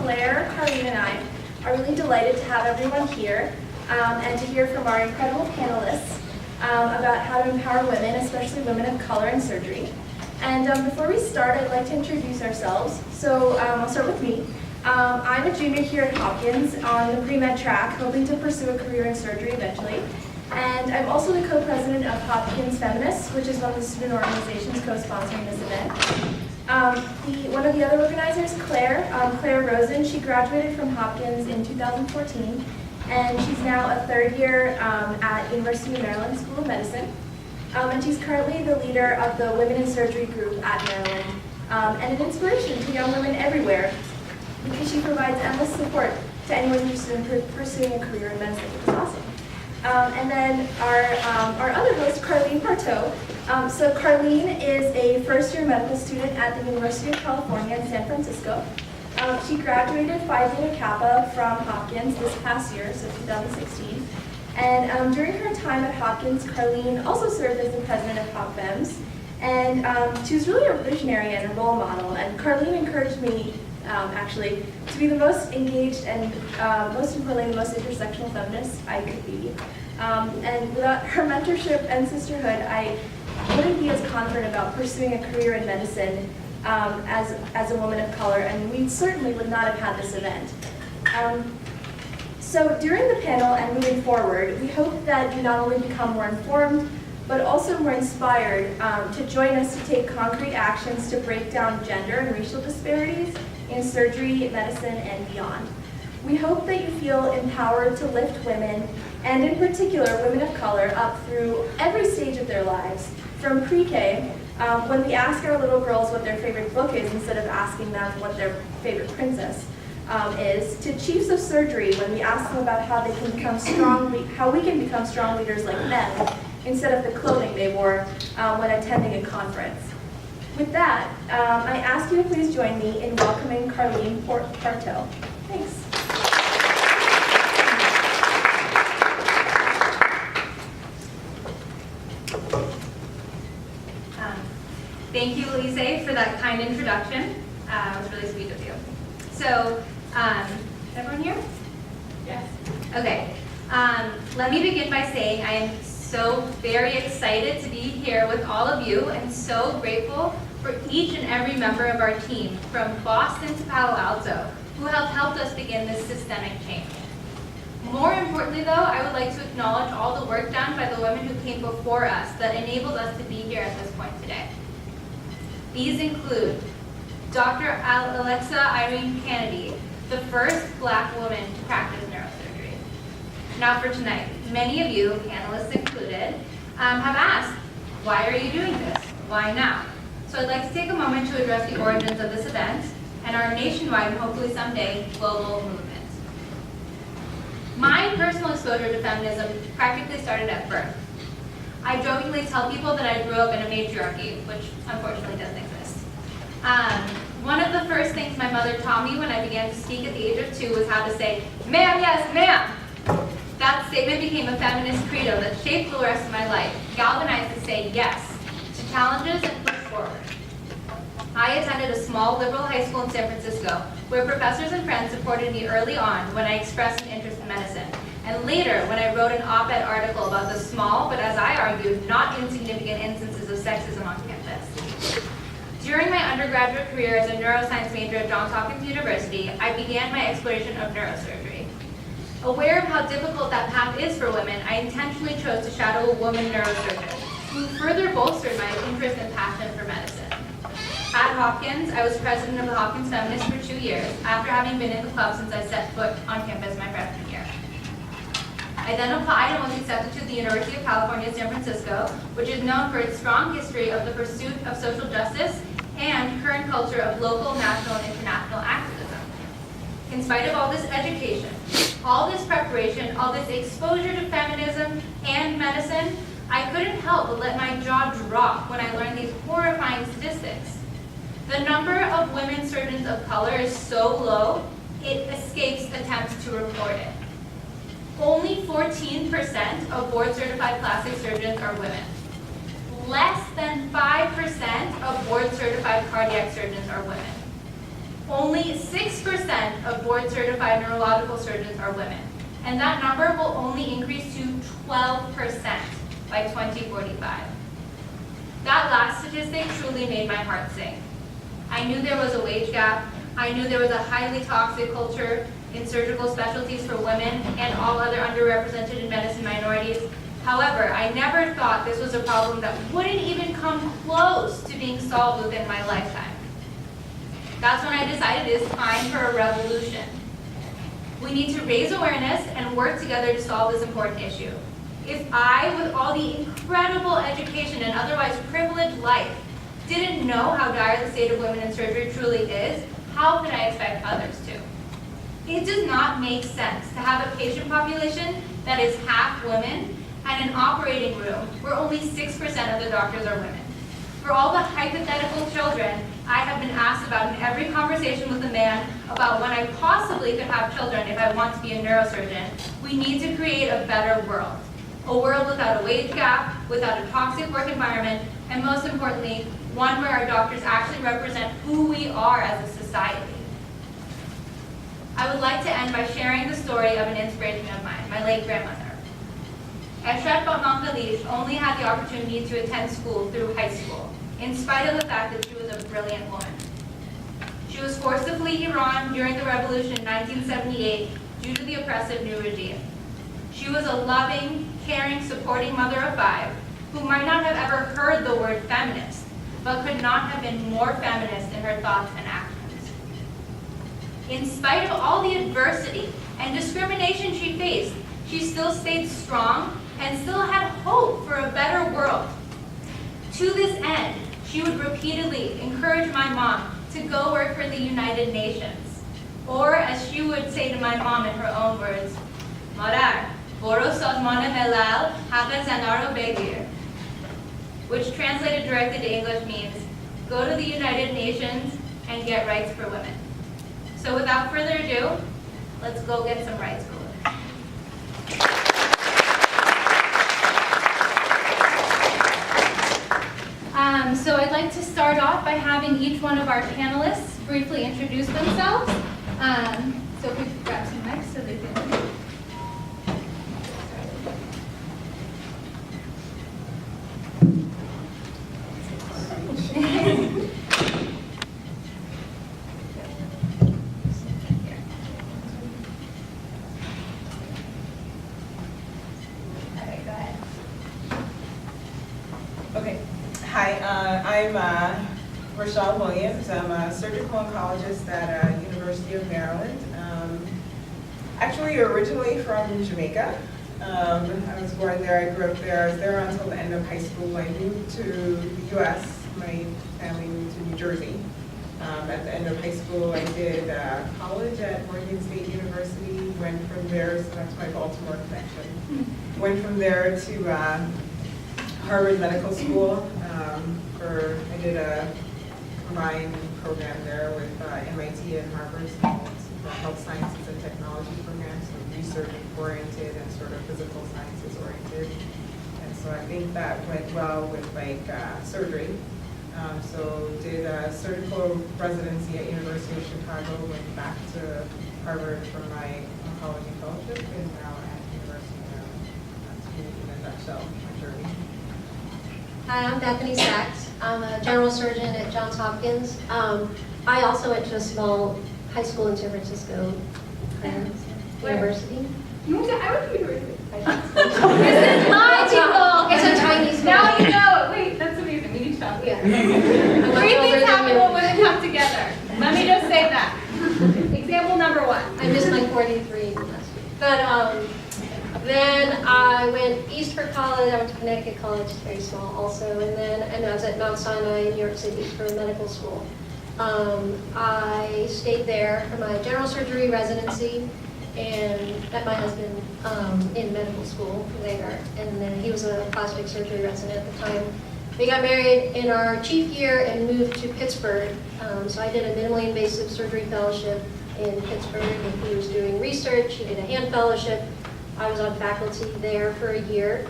Claire, Carlene, and I are really delighted to have everyone here and to hear from our incredible panelists about how to empower women, especially women of color in surgery. And before we start, I'd like to introduce ourselves. So I'll start with me. I'm a junior here at Hopkins on the pre-med track, hoping to pursue a career in surgery eventually. And I'm also the co-president of Hopkins Feminists, which is one of the student organizations co-sponsoring this event. One of the other organizers, Claire Rosen, she graduated from Hopkins in 2014, and she's now a third year at University of Maryland School of Medicine. And she's currently the leader of the Women in Surgery group at Maryland, and an inspiration to young women everywhere because she provides endless support to anyone interested in pursuing a career in medicine, which is awesome. And then our other host, Carlene Parteau. So Carlene is a first-year medical student at the University of California in San Francisco. She graduated Phi Beta Kappa from Hopkins this past year, so 2016. And during her time at Hopkins, Carlene also served as the president of HopFems. And she was really a visionary and a role model. And Carlene encouraged me, actually, to be the most engaged and, most importantly, the most intersectional feminist I could be. And without her mentorship and sisterhood, I wouldn't be as confident about pursuing a career in medicine as a woman of color, and we certainly would not have had this event. So during the panel and moving forward, we hope that you not only become more informed, but also more inspired to join us to take concrete actions to break down gender and racial disparities in surgery, medicine, and beyond. We hope that you feel empowered to lift women, and in particular women of color, up through every stage of their lives, from pre-K, when we ask our little girls what their favorite book is instead of asking them what their favorite princess is, to chiefs of surgery when we ask them about how they can become how we can become strong leaders like men instead of the clothing they wore when attending a conference. With that, I ask you to please join me in welcoming Carlene Parteau. Thanks. Thank you, Elise, for that kind introduction. It was really sweet of you. So, is everyone here? Yes. Okay. Let me begin by saying I am so very excited to be here with all of you and so grateful for each and every member of our team, from Boston to Palo Alto, who have helped us begin this systemic change. More importantly, though, I would like to acknowledge all the work done by the women who came before us that enabled us to be here at this point today. These include Dr. Alexa Irene Kennedy, the first Black woman to practice neurosurgery. Now for tonight, many of you, panelists included, have asked, why are you doing this? Why now? So I'd like to take a moment to address the origins of this event and our nationwide and hopefully someday global movement. My personal exposure to feminism practically started at birth. I jokingly tell people that I grew up in a matriarchy, which unfortunately doesn't exist. One of the first things my mother taught me when I began to speak at the age of 2 was how to say, "Ma'am, yes, ma'am." That statement became a feminist credo that shaped the rest of my life, galvanized to say yes to challenges and push forward. I attended a small liberal high school in San Francisco, where professors and friends supported me early on when I expressed an interest in medicine, and later when I wrote an op-ed article about the small, but as I argued, not insignificant instances of sexism on campus. During my undergraduate career as a neuroscience major at Johns Hopkins University, I began my exploration of neurosurgery. Aware of how difficult that path is for women, I intentionally chose to shadow a woman neurosurgeon, who further bolstered my interest and passion for medicine. At Hopkins, I was president of the Hopkins Feminists for 2 years, after having been in the club since I set foot on campus my freshman year. I then applied and was accepted to the University of California, San Francisco, which is known for its strong history of the pursuit of social justice and current culture of local, national, and international activism. In spite of all this education, all this preparation, all this exposure to feminism and medicine, I couldn't help but let my jaw drop when I learned these horrifying statistics. The number of women surgeons of color is so low, it escapes attempts to report it. Only 14% of board-certified plastic surgeons are women. Less than 5% of board-certified cardiac surgeons are women. only 6% of board-certified neurological surgeons are women, and that number will only increase to 12% by 2045. That last statistic truly made my heart sing. I knew there was a wage gap. I knew there was a highly toxic culture in surgical specialties for women and all other underrepresented in medicine minorities. However, I never thought this was a problem that wouldn't even come close to being solved within my lifetime. That's when I decided it's time for a revolution. We need to raise awareness and work together to solve this important issue. If I, with all the incredible education and otherwise privileged life, didn't know how dire the state of women in surgery truly is, how could I expect others to? It does not make sense to have a patient population that is half women and an operating room where only 6% of the doctors are women. For all the hypothetical children I have been asked about in every conversation with a man about when I possibly could have children if I want to be a neurosurgeon, we need to create a better world. A world without a wage gap, without a toxic work environment, and most importantly, one where our doctors actually represent who we are as a society. I would like to end by sharing the story of an inspiration of mine, my late grandmother. Esrat Batman-Khalid only had the opportunity to attend school through high school, in spite of the fact that she was a brilliant woman. She was forced to flee Iran during the revolution in 1978 due to the oppressive new regime. She was a loving, caring, supporting mother of 5 who might not have ever heard the word feminist, but could not have been more feminist in her thoughts and actions. In spite of all the adversity and discrimination she faced, she still stayed strong and still had hope for a better world. To this end, she would repeatedly encourage my mom to go work for the United Nations. Or as she would say to my mom in her own words, Marar, Boro Sazman Milal Haqq Zana ro begir, which translated directly to English means, go to the United Nations and get rights for women. So without further ado, let's go get some rights for women. So I'd like to start off by having each one of our panelists briefly introduce themselves. So if we could grab some mics so they can. I'm Rochelle Williams. I'm a surgical oncologist at University of Maryland. Actually, originally from Jamaica. I was born there, I grew up there. I was there until the end of high school. I moved to the U.S. My family moved to New Jersey. At the end of high school, I did college at Morgan State University. Went from there, so that's my Baltimore connection. Went from there to Harvard Medical School. I did a combined program there with MIT and Harvard, the health sciences and technology program, so research oriented and sort of physical sciences oriented. And so I think that went well with surgery. So did a surgical residency at University of Chicago, went back to Harvard for my oncology fellowship, and now at University of Maryland. That's me in a nutshell, my journey. Hi, I'm Bethany Sachs. I'm a general surgeon at Johns Hopkins. I also went to a small high school in San Francisco, University. You went to, I went to university. This is logical. It's a Chinese school. Now you know. Wait, that's amazing. We need to talk. Yeah. Three things happen when women come together. Let me just say that. Example number 1. I missed my 43 last week. But then I went east for college. I went to Connecticut College, it's very small also. And I was at Mount Sinai in New York City for medical school. I stayed there for my general surgery residency and met my husband in medical school there. And then he was a plastic surgery resident at the time. We got married in our chief year and moved to Pittsburgh. So I did a minimally invasive surgery fellowship in Pittsburgh, and he was doing research. He did a hand fellowship. I was on faculty there for a year.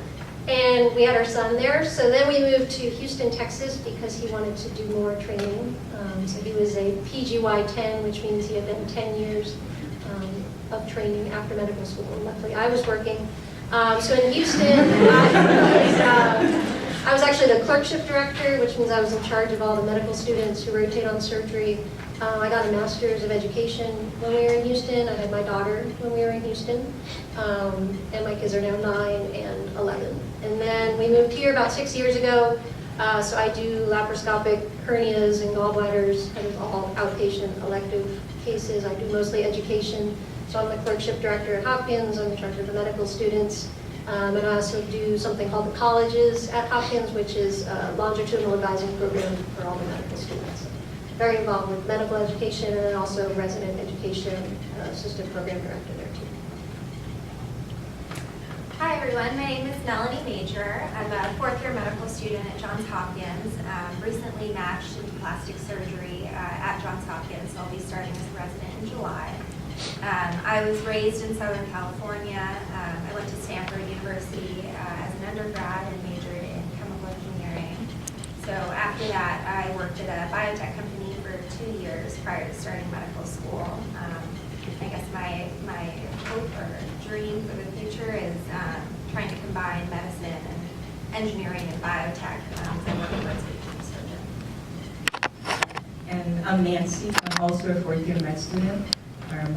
And we had our son there. So then we moved to Houston, Texas, because he wanted to do more training. So he was a PGY 10, which means he had done 10 years of training after medical school. And luckily, I was working. So in Houston, I was actually the clerkship director, which means I was in charge of all the medical students who rotate on surgery. I got a master's of education when we were in Houston. I had my daughter when we were in Houston. And my kids are now 9 and 11. And then we moved here about 6 years ago. So I do laparoscopic hernias and gallbladders, kind of all outpatient elective cases. I do mostly education. So I'm the clerkship director at Hopkins. I'm in charge of the medical students. And I also do something called the colleges at Hopkins, which is a longitudinal advising program for all the medical students. Very involved with medical education and then also resident education, assistant program director there too. Hi everyone, my name is Melanie Major. I'm a fourth-year medical student at Johns Hopkins. Recently matched in plastic surgery at Johns Hopkins, so I'll be starting as a resident in July. I was raised in Southern California. I went to Stanford University as an undergrad and majored in chemical engineering. So after that, I worked at a biotech company for 2 years prior to starting medical school. I guess my hope or dream for the future is trying to combine medicine and engineering and biotech. So I'm working towards becoming a surgeon. And I'm Nancy. I'm also a fourth-year med student.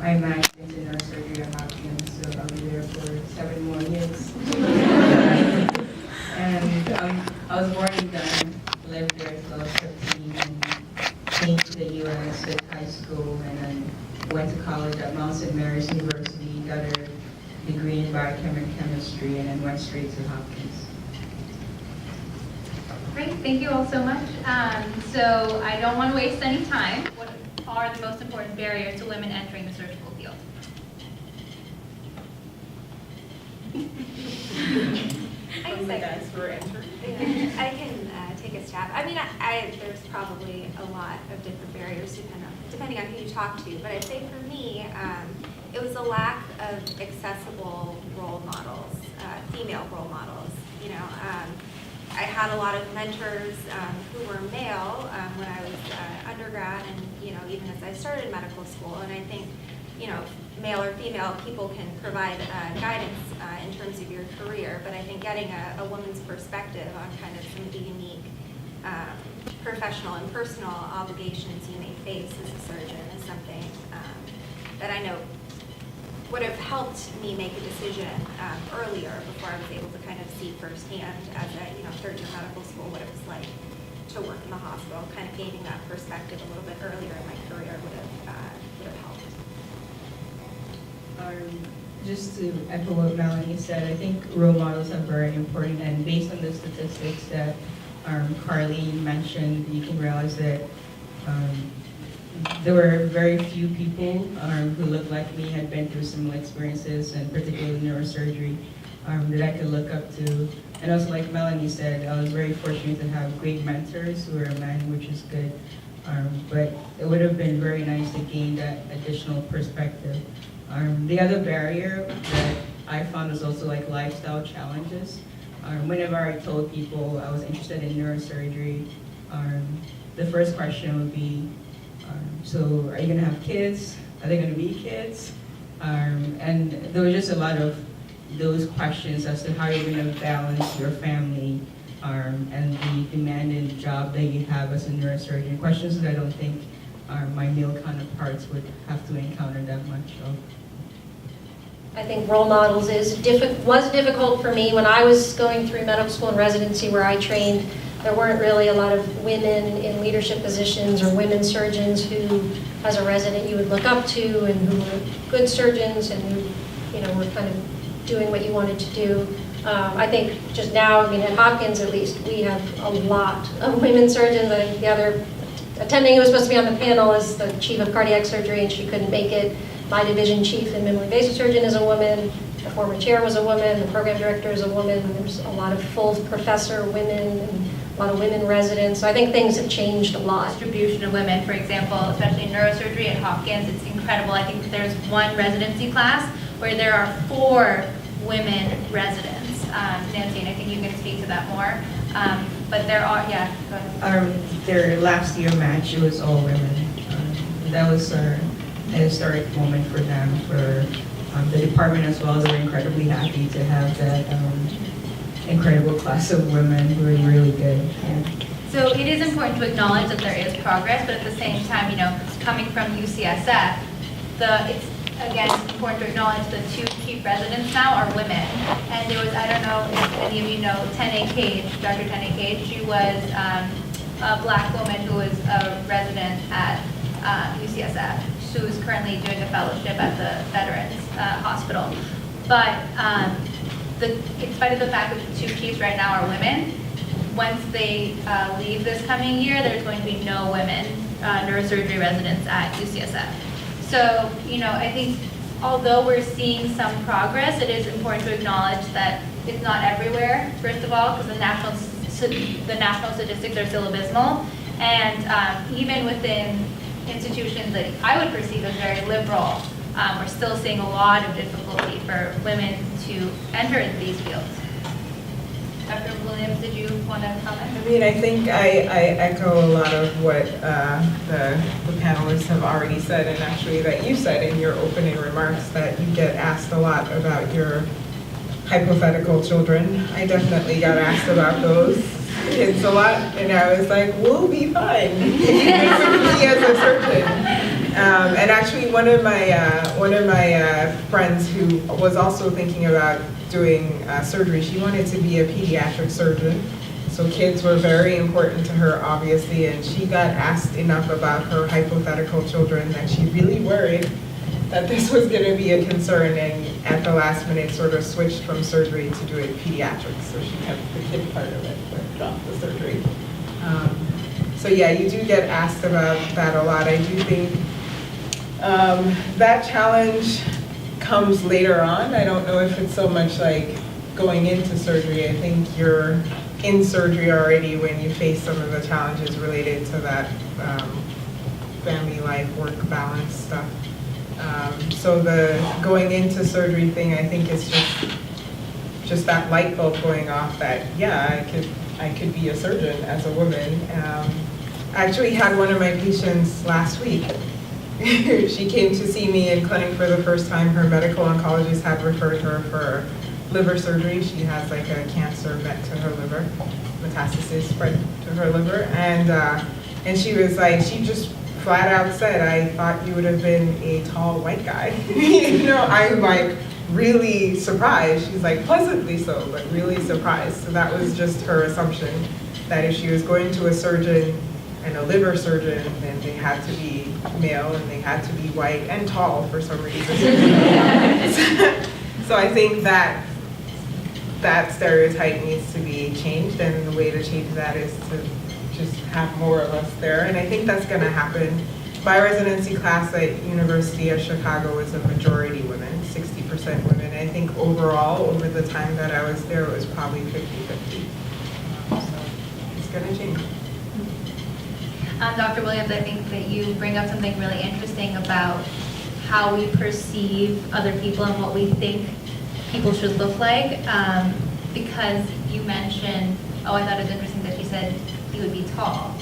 I matched into neurosurgery at Hopkins, so I'll be there for 7 more years. And I was born in Ghana, lived there till I was 15, and came to the U.S. at high school, and then went to college at Mount St. Mary's University, got a degree in biochemistry, and then went straight to Hopkins. Great, thank you all so much. So I don't want to waste any time. What are the most important barriers to women entering the surgical field? I guess I can take a stab. I mean, there's probably a lot of different barriers depending on who you talk to, but I'd say for me, it was a lack of accessible role models, female role models. You know, I had a lot of mentors who were male when I was undergrad, and even as I started medical school. And I think, male or female people can provide guidance in terms of your career, but I think getting a woman's perspective on kind of some of the unique professional and personal obligations you may face as a surgeon is something that I know would have helped me make a decision earlier before I was able to kind of see firsthand as a third year medical school what it was like to work in the hospital. Kind of gaining that perspective a little bit earlier in my career would have helped. Just to echo what Melanie said, I think role models are very important, and based on the statistics that Carlene mentioned, you can realize that there were very few people who looked like me, had been through similar experiences, and particularly neurosurgery, that I could look up to. And also, like Melanie said, I was very fortunate to have great mentors who were men, which is good. But it would have been very nice to gain that additional perspective. The other barrier that I found was also like lifestyle challenges. Whenever I told people I was interested in neurosurgery, the first question would be, so are you going to have kids? Are there going to be kids? And there was just a lot of those questions as to how you're going to balance your family and the demanding job that you have as a neurosurgeon. Questions that I don't think my male counterparts would have to encounter that much of. I think role models was difficult for me when I was going through medical school and residency where I trained. There weren't really a lot of women in leadership positions or women surgeons who, as a resident, you would look up to and who were good surgeons and who, were kind of doing what you wanted to do. I think just now, at Hopkins at least, we have a lot of women surgeons. I think the other attending who was supposed to be on the panel is the chief of cardiac surgery, and she couldn't make it. My division chief and minimally invasive surgeon is a woman. The former chair was a woman. The program director is a woman. There's a lot of full professor women and a lot of women residents. So I think things have changed a lot. Distribution of women, for example, especially in neurosurgery at Hopkins, it's incredible. I think there's one residency class where there are 4 women residents. Nancy, and I think you can speak to that more. But there are, yeah, go ahead. Their last year match, it was all women. That was a historic moment for them, for the department as well. They were incredibly happy to have that incredible class of women who were really good. Yeah. So it is important to acknowledge that there is progress, but at the same time, coming from UCSF, it's again important to acknowledge the 2 chief residents now are women. And there was, I don't know if any of you know, Tene Cage, Dr. Tene Cage. She was a black woman who was a resident at UCSF, who's currently doing a fellowship at the Veterans Hospital. But in spite of the fact that the 2 chiefs right now are women, once they leave this coming year, there's going to be no women neurosurgery residents at UCSF. So, I think although we're seeing some progress, it is important to acknowledge that it's not everywhere, first of all, because the national statistics are still abysmal. And even within institutions that I would perceive as very liberal, we're still seeing a lot of difficulty for women to enter into these fields. Dr. Williams, did you want to comment? I mean, I think I echo a lot of what the panelists have already said, and actually that you said in your opening remarks, that you get asked a lot about your hypothetical children. I definitely got asked about those kids a lot, and I was like, we'll be fine with me as a surgeon. And actually, one of my friends who was also thinking about doing surgery, she wanted to be a pediatric surgeon. So kids were very important to her, obviously, and she got asked enough about her hypothetical children that she really worried that this was going to be a concern, and at the last minute sort of switched from surgery to doing pediatrics. So she kept the kid part of it, but dropped the surgery. So yeah, you do get asked about that a lot. I do think that challenge comes later on. I don't know if it's so much like going into surgery. I think you're in surgery already when you face some of the challenges related to that family life, work balance stuff. So the going into surgery thing, I think is just that light bulb going off that, yeah, I could be a surgeon as a woman. I actually had one of my patients last week. She came to see me in clinic for the first time. Her medical oncologist had referred her for liver surgery. She has like a cancer met to her liver, metastasis spread to her liver, and she was like, she just flat out said, I thought you would have been a tall white guy. I'm like really surprised. She's like pleasantly so, but really surprised. So that was just her assumption, that if she was going to a surgeon and a liver surgeon, then they had to be male and they had to be white and tall for some reason. So I think that stereotype needs to be changed, and the way to change that is to just have more of us there. And I think that's going to happen. My residency class at University of Chicago was a majority women, 60% women. I think overall, over the time that I was there, it was probably 50-50. So it's going to change. Dr. Williams, I think that you bring up something really interesting about how we perceive other people and what we think people should look like, because you mentioned, I thought it was interesting that you said he would be tall.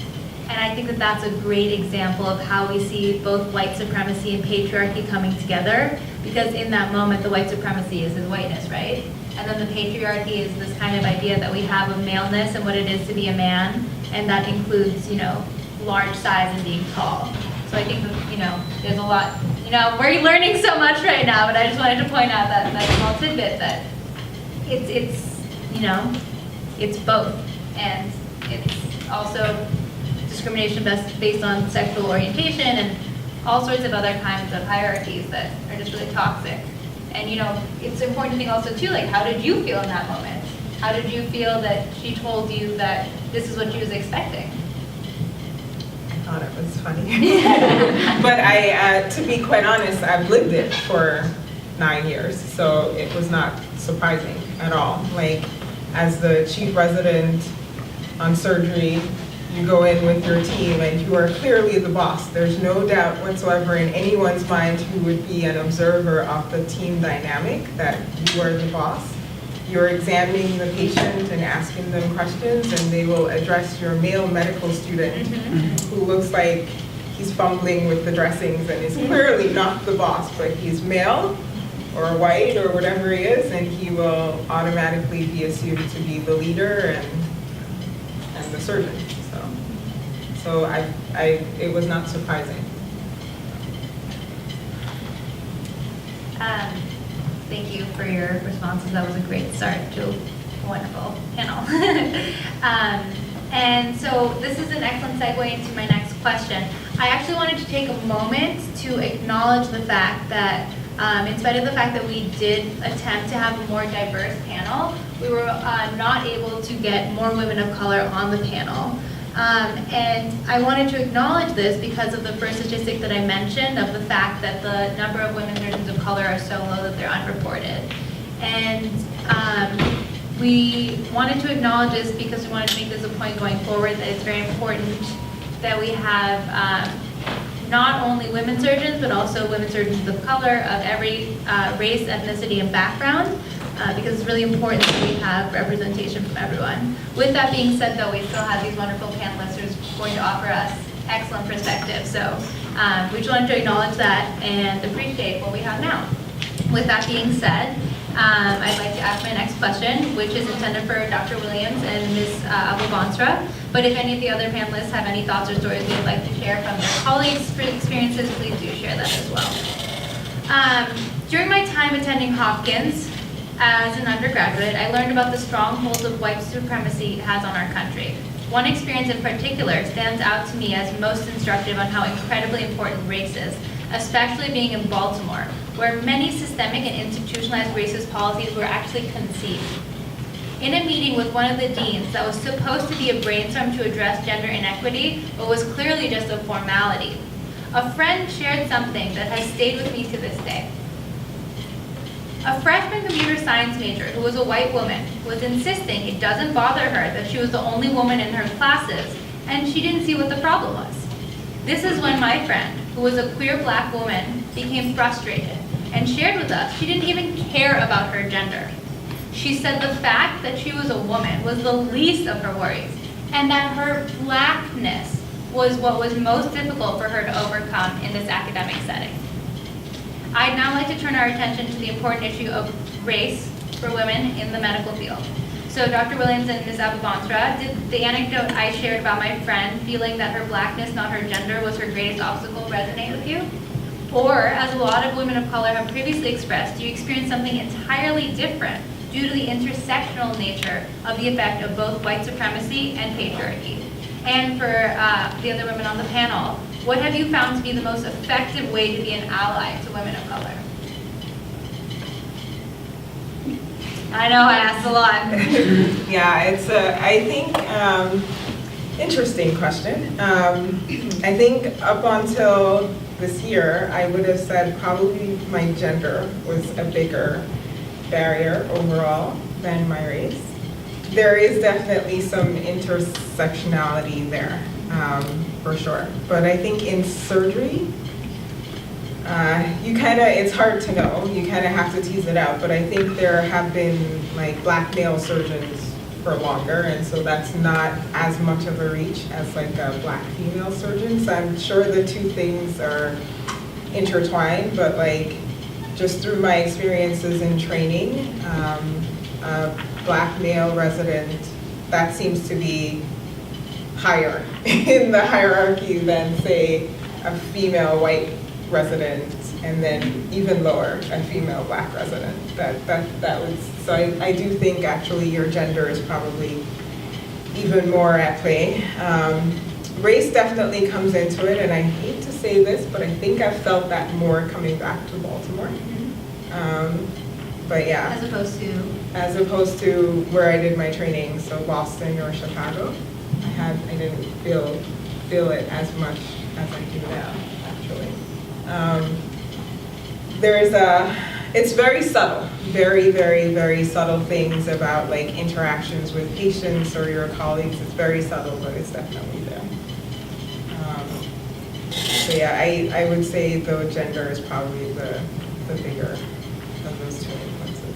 And I think that that's a great example of how we see both white supremacy and patriarchy coming together, because in that moment, the white supremacy is his whiteness, right? And then the patriarchy is this kind of idea that we have of maleness and what it is to be a man, and that includes, large size and being tall. So I think that, there's a lot, we're learning so much right now, but I just wanted to point out that small tidbit that it's both. And it's also discrimination based on sexual orientation and all sorts of other kinds of hierarchies that are just really toxic. And it's important to think also too, like, how did you feel in that moment? How did you feel that she told you that this is what she was expecting? I thought it was funny. But to be quite honest, I've lived it for 9 years, so it was not surprising at all. Like, as the chief resident on surgery, you go in with your team and you are clearly the boss. There's no doubt whatsoever in anyone's mind who would be an observer of the team dynamic that you are the boss. you're examining the patient and asking them questions, and they will address your male medical student who looks like he's fumbling with the dressings and is clearly not the boss, but he's male or white or whatever he is, and he will automatically be assumed to be the leader and the surgeon. So it was not surprising. Thank you for your responses. That was a great start to a wonderful panel. And so this is an excellent segue into my next question. I actually wanted to take a moment to acknowledge the fact that in spite of the fact that we did attempt to have a more diverse panel, we were not able to get more women of color on the panel. And I wanted to acknowledge this because of the first statistic that I mentioned of the fact that the number of women surgeons of color are so low that they're unreported. And we wanted to acknowledge this because we wanted to make this a point going forward that it's very important that we have not only women surgeons, but also women surgeons of color of every race, ethnicity, and background. Because it's really important that we have representation from everyone. With that being said, though, we still have these wonderful panelists who are going to offer us excellent perspective. So we just wanted to acknowledge that and appreciate what we have now. With that being said, I'd like to ask my next question, which is intended for Dr. Williams and Ms. Abou-Bansra. But if any of the other panelists have any thoughts or stories they'd like to share from their colleagues' experiences, please do share that as well. During my time attending Hopkins, as an undergraduate, I learned about the stronghold of white supremacy it has on our country. One experience in particular stands out to me as most instructive on how incredibly important race is, especially being in Baltimore, where many systemic and institutionalized racist policies were actually conceived. In a meeting with one of the deans that was supposed to be a brainstorm to address gender inequity, but was clearly just a formality, a friend shared something that has stayed with me to this day. A freshman computer science major who was a white woman was insisting it doesn't bother her that she was the only woman in her classes, and she didn't see what the problem was. This is when my friend, who was a queer black woman, became frustrated and shared with us she didn't even care about her gender. She said the fact that she was a woman was the least of her worries, and that her blackness was what was most difficult for her to overcome in this academic setting. I'd now like to turn our attention to the important issue of race for women in the medical field. So Dr. Williams and Ms. Abou-Bansra, did the anecdote I shared about my friend feeling that her blackness, not her gender, was her greatest obstacle resonate with you? Or, as a lot of women of color have previously expressed, do you experience something entirely different due to the intersectional nature of the effect of both white supremacy and patriarchy? And for the other women on the panel, what have you found to be the most effective way to be an ally to women of color? I know I asked a lot. Yeah, it's I think, interesting question. I think up until this year, I would have said probably my gender was a bigger barrier overall than my race. There is definitely some intersectionality there, for sure. But I think in surgery, it's hard to know. You kind of have to tease it out. But I think there have been like black male surgeons for longer, and so that's not as much of a reach as like a black female surgeon. So I'm sure the two things are intertwined, but like just through my experiences in training, a black male resident, that seems to be higher in the hierarchy than say a female white resident, and then even lower, a female black resident. So I do think actually your gender is probably even more at play. Race definitely comes into it, and I hate to say this, but I think I've felt that more coming back to Baltimore. But yeah. As opposed to where I did my training, so Boston or Chicago, I didn't feel it as much as I do now, actually. It's very subtle, very, very, very subtle things about like interactions with patients or your colleagues. It's very subtle, but it's definitely there. So yeah, I would say though gender is probably the bigger of those two influences.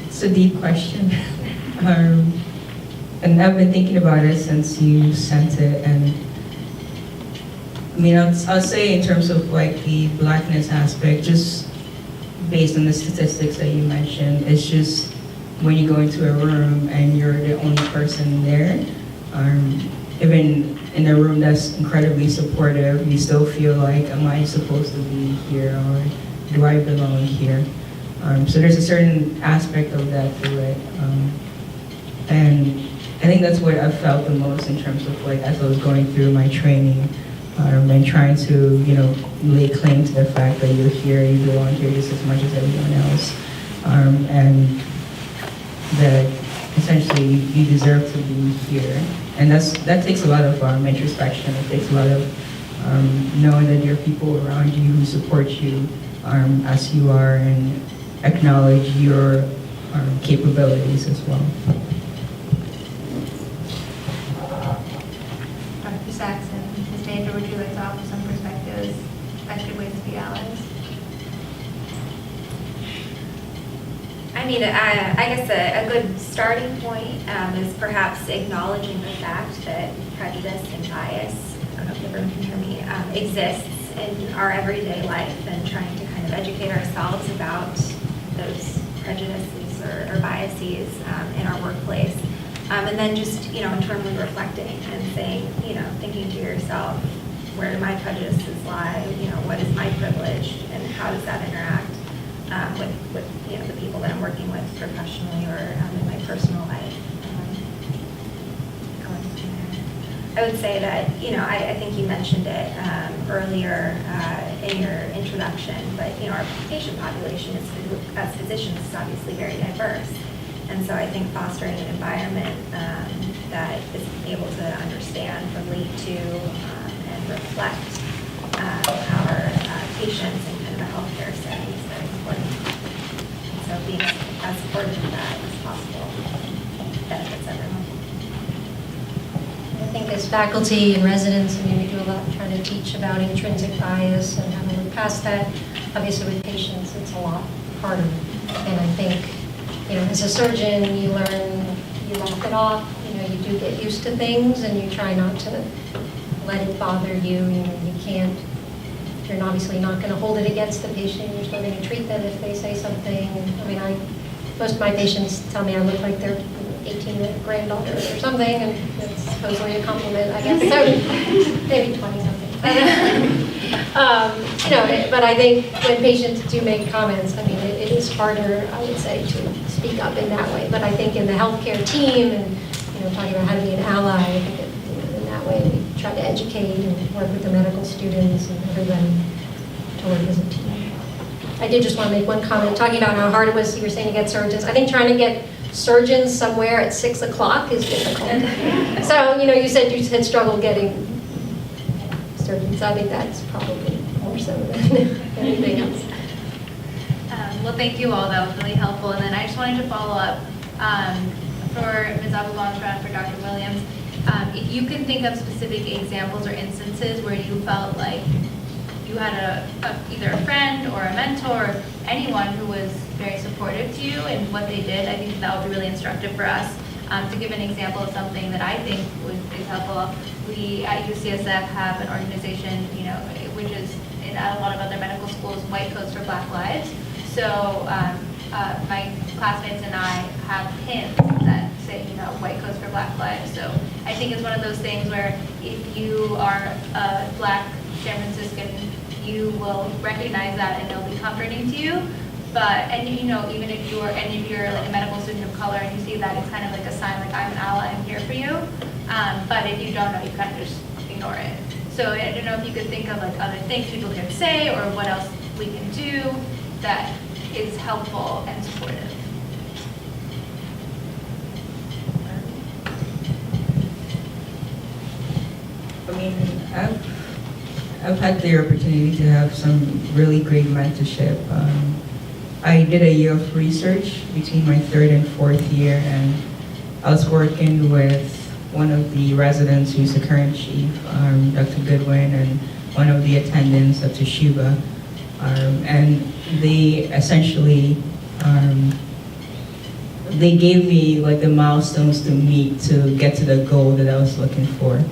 It's a deep question. And I've been thinking about it since you sent it. And I mean, I'll say in terms of like the blackness aspect, just based on the statistics that you mentioned, it's just when you go into a room and you're the only person there, even in a room that's incredibly supportive, you still feel like, am I supposed to be here, or do I belong here? So there's a certain aspect of that to it. And I think that's what I felt the most in terms of like, as I was going through my training, and trying to, lay claim to the fact that you're here, you belong here just as much as everyone else. And that essentially you deserve to be here. And that takes a lot of introspection. It takes a lot of knowing that there are people around you who support you as you are and acknowledge your capabilities as well. Dr. Saxon, Ms. Danger, would you like to offer some perspectives, effective ways to be allies? I mean, I guess a good starting point is perhaps acknowledging the fact that prejudice and bias, I don't know if everyone can hear me, exists in our everyday life, and trying to kind of educate ourselves about those prejudices or biases in our workplace. And then just, internally reflecting and saying, thinking to yourself, where do my prejudices lie? What is my privilege, and how does that interact with the people that I'm working with professionally or in my personal life. Going from there. I would say that, I think you mentioned it earlier in your introduction, but, our patient population as physicians is obviously very diverse. And so I think fostering an environment that is able to understand, relate to, and reflect our patients in kind of a healthcare setting is very important. So being as supportive of that as possible benefits everyone. I think as faculty and residents, we do a lot trying to teach about intrinsic bias and how to look past that. Obviously with patients, it's a lot harder. And I think, as a surgeon, you learn, you laugh it off, you do get used to things and you try not to let it bother you. You can't, you're obviously not going to hold it against the patient. You're still going to treat them if they say something. Most of my patients tell me I look like their 18 granddaughter or something, and it's supposedly a compliment, I guess. So maybe 20-something. But I think when patients do make comments, it is harder, I would say, to speak up in that way. But I think in the healthcare team and, talking about how to be an ally, I think in that way we try to educate and work with the medical students and everybody to work as a team. I did just want to make one comment, talking about how hard it was, you were saying, to get surgeons. I think trying to get surgeons somewhere at 6 o'clock is difficult. So, you said you had struggled getting surgeons. I think that's probably more so than anything else. Well, thank you all. That was really helpful. And then I just wanted to follow up for Ms. Abugontra and for Dr. Williams. If you can think of specific examples or instances where you felt like you had either a friend or a mentor, or anyone who was very supportive to you and what they did, I think that would be really instructive for us. To give an example of something that I think is helpful, we at UCSF have an organization, which is at a lot of other medical schools, White Coats for Black Lives. So my classmates and I have pins that say, White Coats for Black Lives. So I think it's one of those things where if you are a Black San Franciscan, you will recognize that and it'll be comforting to you. And even if you're like a medical student of color and you see that, it's kind of like a sign, like, I'm an ally, I'm here for you. But if you don't know, you kind of just ignore it. So I don't know if you could think of like other things people can say or what else we can do that is helpful and supportive. I've had the opportunity to have some really great mentorship. I did a year of research between my 3rd and 4th year, and I was working with one of the residents who's the current chief, Dr. Goodwin, and one of the attendants, Dr. Shuba. And they essentially, they gave me like the milestones to meet to get to the goal that I was looking for.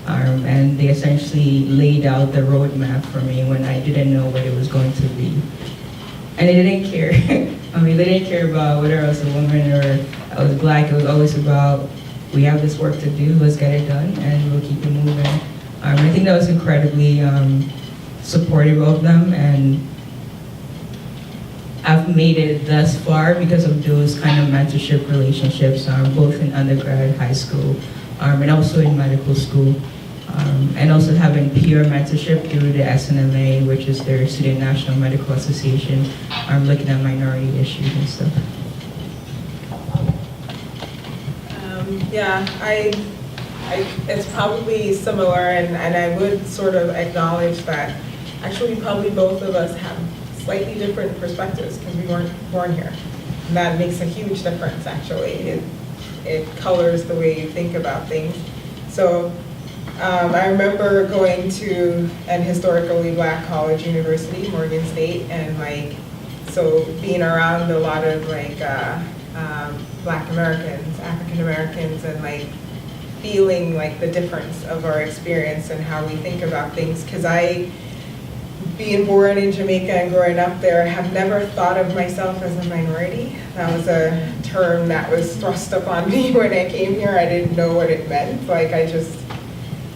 And they essentially laid out the roadmap for me when I didn't know what it was going to be. And they didn't care. I mean, they didn't care about whether I was a woman or I was black. It was always about, we have this work to do, let's get it done, and we'll keep it moving. I think that was incredibly supportive of them, and I've made it thus far because of those kind of mentorship relationships, both in undergrad, high school, and also in medical school. And also having peer mentorship through the SNMA, which is their Student National Medical Association, looking at minority issues and stuff. Yeah, it's probably similar, and I would sort of acknowledge that actually probably both of us have slightly different perspectives because we weren't born here. And that makes a huge difference, actually. It colors the way you think about things. So I remember going to an historically black college, university, Morgan State, and so being around a lot of black Americans, African Americans, and feeling the difference of our experience and how we think about things. Because being born in Jamaica and growing up there, have never thought of myself as a minority. That was a term that was thrust upon me when I came here. I didn't know what it meant.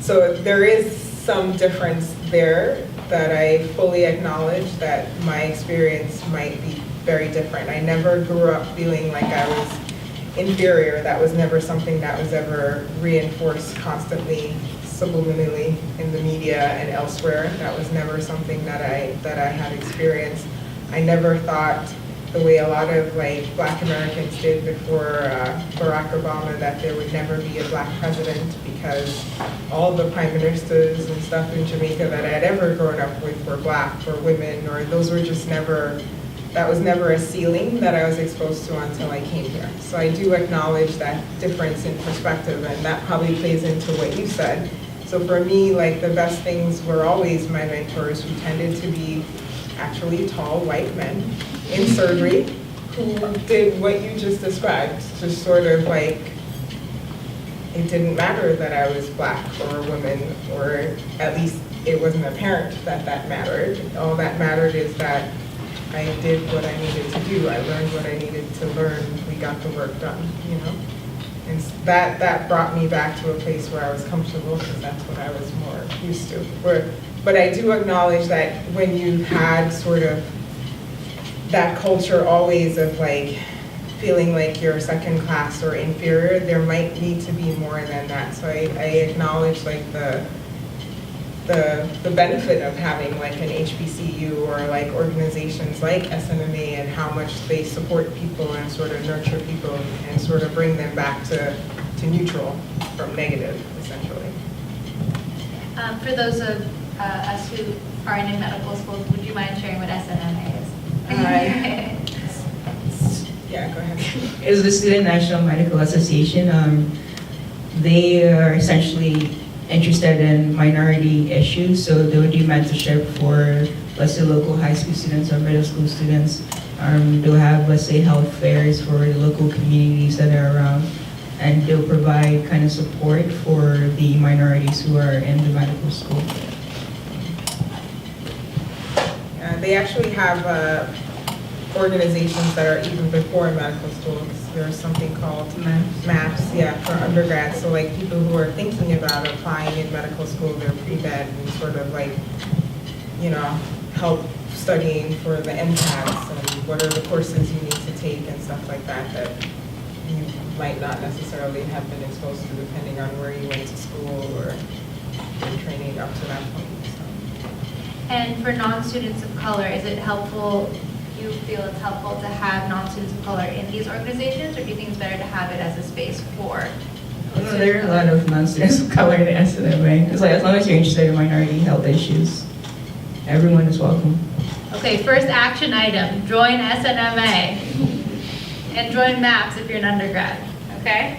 So there is some difference there that I fully acknowledge that my experience might be very different. I never grew up feeling like I was inferior. That was never something that was ever reinforced constantly, subliminally in the media and elsewhere. That was never something that I had experienced. I never thought the way a lot of black Americans did before Barack Obama that there would never be a black president, because all the prime ministers and stuff in Jamaica that I had ever grown up with were black or women, or those were just never, that was never a ceiling that I was exposed to until I came here. So I do acknowledge that difference in perspective, and that probably plays into what you said. So for me, the best things were always my mentors, who tended to be actually tall white men in surgery who did what you just described, just sort of it didn't matter that I was black or a woman, or at least it wasn't apparent that that mattered. All that mattered is that I did what I needed to do. I learned what I needed to learn. We got the work done, And that brought me back to a place where I was comfortable, because that's what I was more used to. But I do acknowledge that when you had sort of that culture always of feeling like you're second class or inferior, there might need to be more than that. So I acknowledge the benefit of having an HBCU or organizations like SNMA, and how much they support people and sort of nurture people and sort of bring them back to neutral from negative, essentially. For those of us who aren't in medical school, would you mind sharing what SNMA is? Yeah, go ahead. It's the Student National Medical Association. They are essentially interested in minority issues, so they would do mentorship for, let's say, local high school students or middle school students. They'll have, let's say, health fairs for the local communities that are around, and they'll provide kind of support for the minorities who are in the medical school. They actually have organizations that are even before medical schools. There's something called MAPS, for undergrads. So people who are thinking about applying in medical school, they're pre-med and sort of help studying for the MCATs and what are the courses you need to take and stuff like that you might not necessarily have been exposed to depending on where you went to school or your training up to that point. And for non-students of color, is it helpful, do you feel it's helpful to have non-students of color in these organizations, or do you think it's better to have it as a space for? There are a lot of non-students of color in SNMA. It's as long as you're interested in minority health issues, everyone is welcome. Okay, first action item, join SNMA. And join MAPS if you're an undergrad, okay?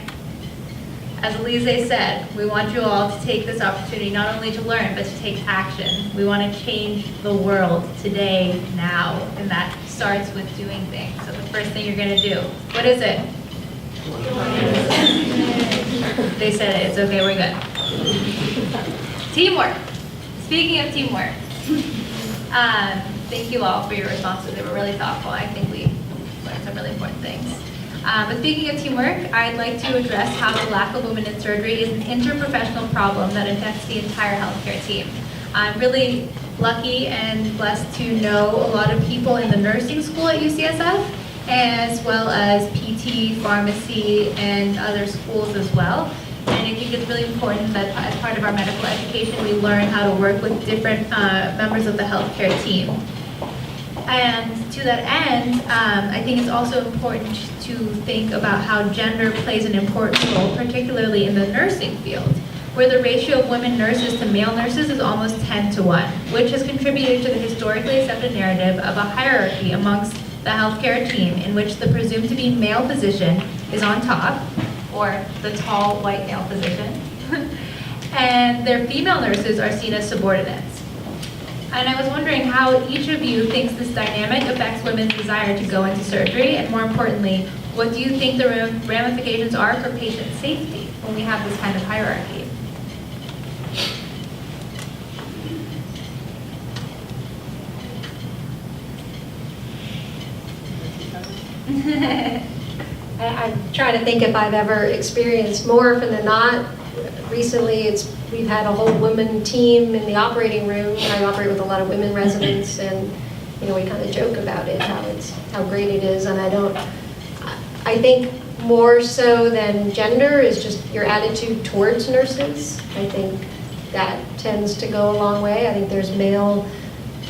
As Elise said, we want you all to take this opportunity not only to learn, but to take action. We want to change the world today, now, and that starts with doing things. So the first thing you're going to do, what is it? They said it, it's okay, we're good. Teamwork. Speaking of teamwork, thank you all for your responses. They were really thoughtful. I think we learned some really important things. But speaking of teamwork, I'd like to address how the lack of women in surgery is an interprofessional problem that affects the entire healthcare team. I'm really lucky and blessed to know a lot of people in the nursing school at UCSF, as well as PT, pharmacy, and other schools as well. And I think it's really important that as part of our medical education, we learn how to work with different members of the healthcare team. And to that end, I think it's also important to think about how gender plays an important role, particularly in the nursing field, where the ratio of women nurses to male nurses is almost 10-1, which has contributed to the historically accepted narrative of a hierarchy amongst the healthcare team in which the presumed to be male physician is on top, or the tall white male physician, and their female nurses are seen as subordinates. And I was wondering how each of you thinks this dynamic affects women's desire to go into surgery, and more importantly, what do you think the ramifications are for patient safety when we have this kind of hierarchy? I'm trying to think if I've ever experienced more often than not. Recently, we've had a whole women team in the operating room. I operate with a lot of women residents, and we kind of joke about it, how great it is. And I think more so than gender is just your attitude towards nurses. I think that tends to go a long way. I think there's male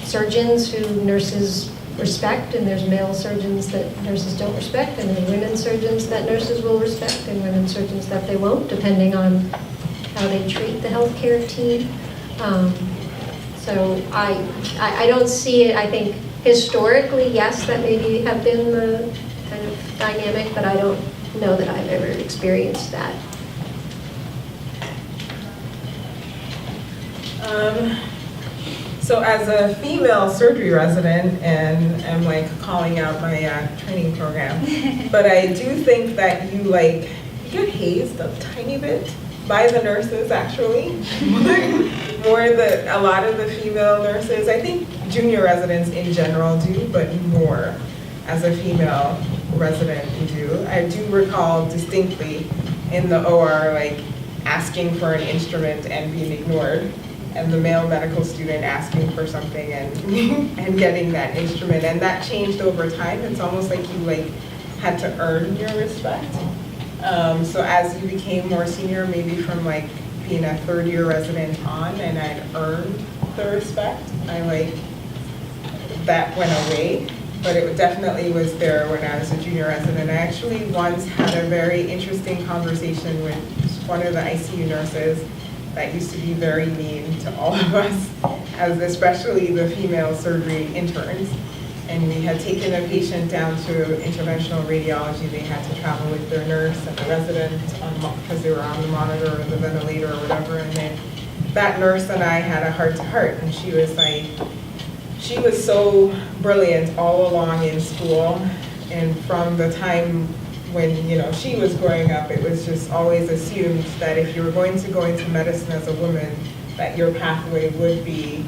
surgeons who nurses respect, and there's male surgeons that nurses don't respect, and there's women surgeons that nurses will respect, and women surgeons that they won't, depending on how they treat the healthcare team. So I don't see it. I think historically, yes, that maybe have been the kind of dynamic, but I don't know that I've ever experienced that. So as a female surgery resident, and I'm like calling out my training program, but I do think that you get hazed a tiny bit by the nurses actually, a lot of the female nurses. I think junior residents in general do, but more as a female resident you do. I do recall distinctly in the OR asking for an instrument and being ignored, and the male medical student asking for something and getting that instrument, and that changed over time. It's almost like you had to earn your respect. So as you became more senior, maybe from being a third-year resident on, and I'd earned the respect, that went away. But it definitely was there when I was a junior resident. I actually once had a very interesting conversation with one of the ICU nurses that used to be very mean to all of us, as especially the female surgery interns. And we had taken a patient down to interventional radiology. They had to travel with their nurse and the resident because they were on the monitor or the ventilator or whatever. And then that nurse and I had a heart-to-heart, and she was so brilliant all along in school. And from the time when she was growing up, it was just always assumed that if you were going to go into medicine as a woman, that your pathway would be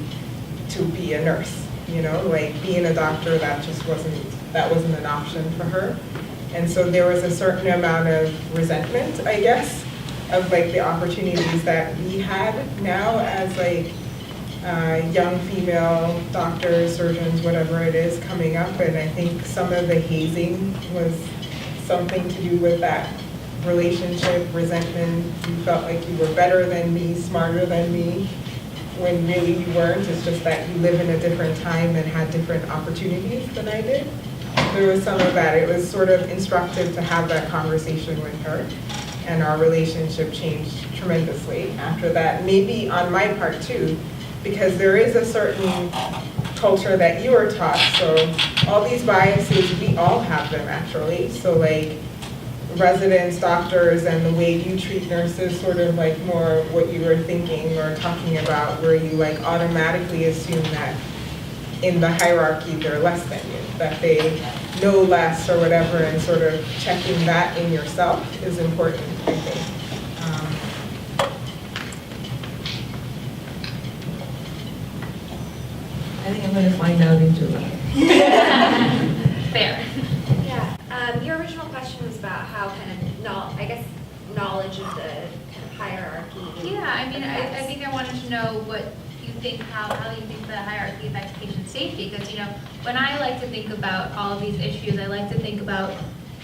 to be a nurse. Being a doctor, that wasn't an option for her. And so there was a certain amount of resentment, I guess, of the opportunities that we had now as young female doctors, surgeons, whatever it is, coming up. And I think some of the hazing was something to do with that relationship, resentment. You felt like you were better than me, smarter than me, when really you weren't. It's just that you live in a different time and had different opportunities than I did. There was some of that. It was sort of instructive to have that conversation with her, and our relationship changed tremendously after that. Maybe on my part too, because there is a certain culture that you were taught. So all these biases, we all have them actually. So residents, doctors, and the way you treat nurses, sort of like more what you were thinking or talking about, where you like automatically assume that in the hierarchy they're less than you, that they know less or whatever, and sort of checking that in yourself is important, I think. I think I'm going to find out in July. Fair. Yeah, your original question was about how kind of, knowledge of the kind of hierarchy. Yeah, I mean, I affects- think I wanted to know what you think, how you think the hierarchy affects patient safety, because, when I like to think about all of these issues, I like to think about,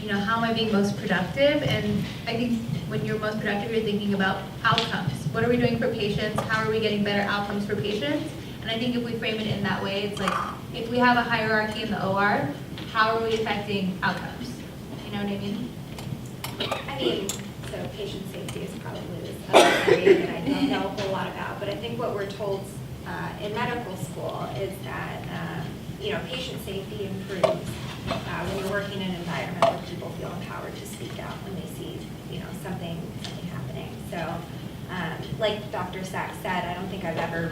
how am I being most productive? And I think when you're most productive, you're thinking about outcomes. What are we doing for patients? How are we getting better outcomes for patients? And I think if we frame it in that way, it's like, if we have a hierarchy in the OR, how are we affecting outcomes? You know what I mean? I mean, so patient safety is probably this other area that I don't know a whole lot about, but I think what we're told in medical school is that, patient safety improves when you're working in an environment where people feel empowered to speak out when they see, something happening. So, like Dr. Sachs said, I don't think I've ever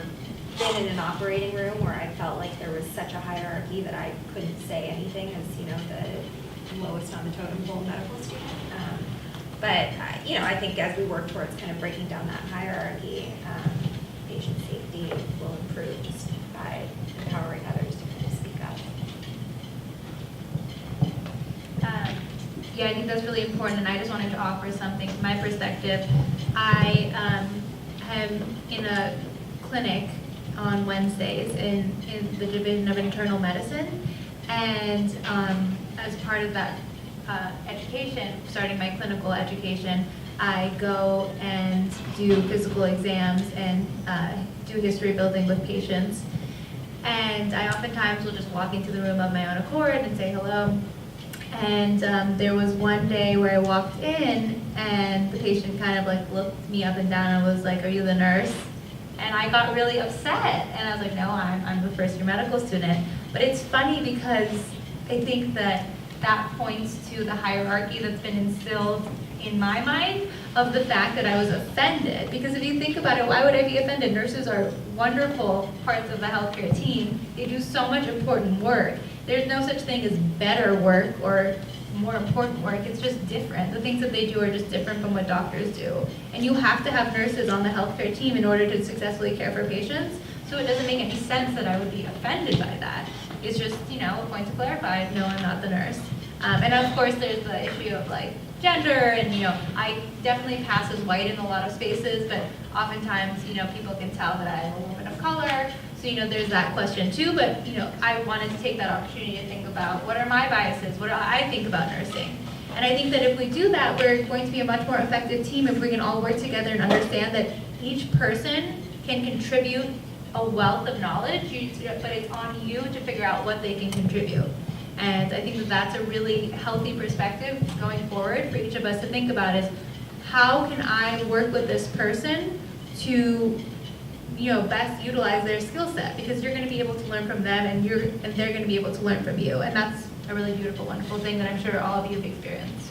been in an operating room where I felt like there was such a hierarchy that I couldn't say anything as, the lowest on the totem pole medical student. But, I think as we work towards kind of breaking down that hierarchy, patient safety will improve just by empowering others to kind of speak up. Yeah, I think that's really important, and I just wanted to offer something from my perspective. I am in a clinic on Wednesdays in the Division of Internal Medicine, and as part of that education, starting my clinical education, I go and do physical exams and do history building with patients. And I oftentimes will just walk into the room of my own accord and say hello. And there was one day where I walked in and the patient kind of like looked me up and down and was like, "Are you the nurse?" And I got really upset. And I was like, "No, I'm a first year medical student." But it's funny because I think that points to the hierarchy that's been instilled in my mind of the fact that I was offended. Because if you think about it, why would I be offended? Nurses are wonderful parts of the healthcare team. They do so much important work. There's no such thing as better work or more important work. It's just different. The things that they do are just different from what doctors do. And you have to have nurses on the healthcare team in order to successfully care for patients. So it doesn't make any sense that I would be offended by that. It's just, a point to clarify, no, I'm not the nurse. And of course, there's the issue of like gender, and I definitely pass as white in a lot of spaces, but oftentimes, people can tell that I'm a woman of color. So, there's that question too, but, I wanted to take that opportunity to think about what are my biases, what do I think about nursing? And I think that if we do that, we're going to be a much more effective team if we can all work together and understand that each person can contribute a wealth of knowledge, but it's on you to figure out what they can contribute. And I think that that's a really healthy perspective going forward for each of us to think about is how can I work with this person to best utilize their skill set, because you're going to be able to learn from them and they're going to be able to learn from you. And that's a really beautiful, wonderful thing that I'm sure all of you have experienced.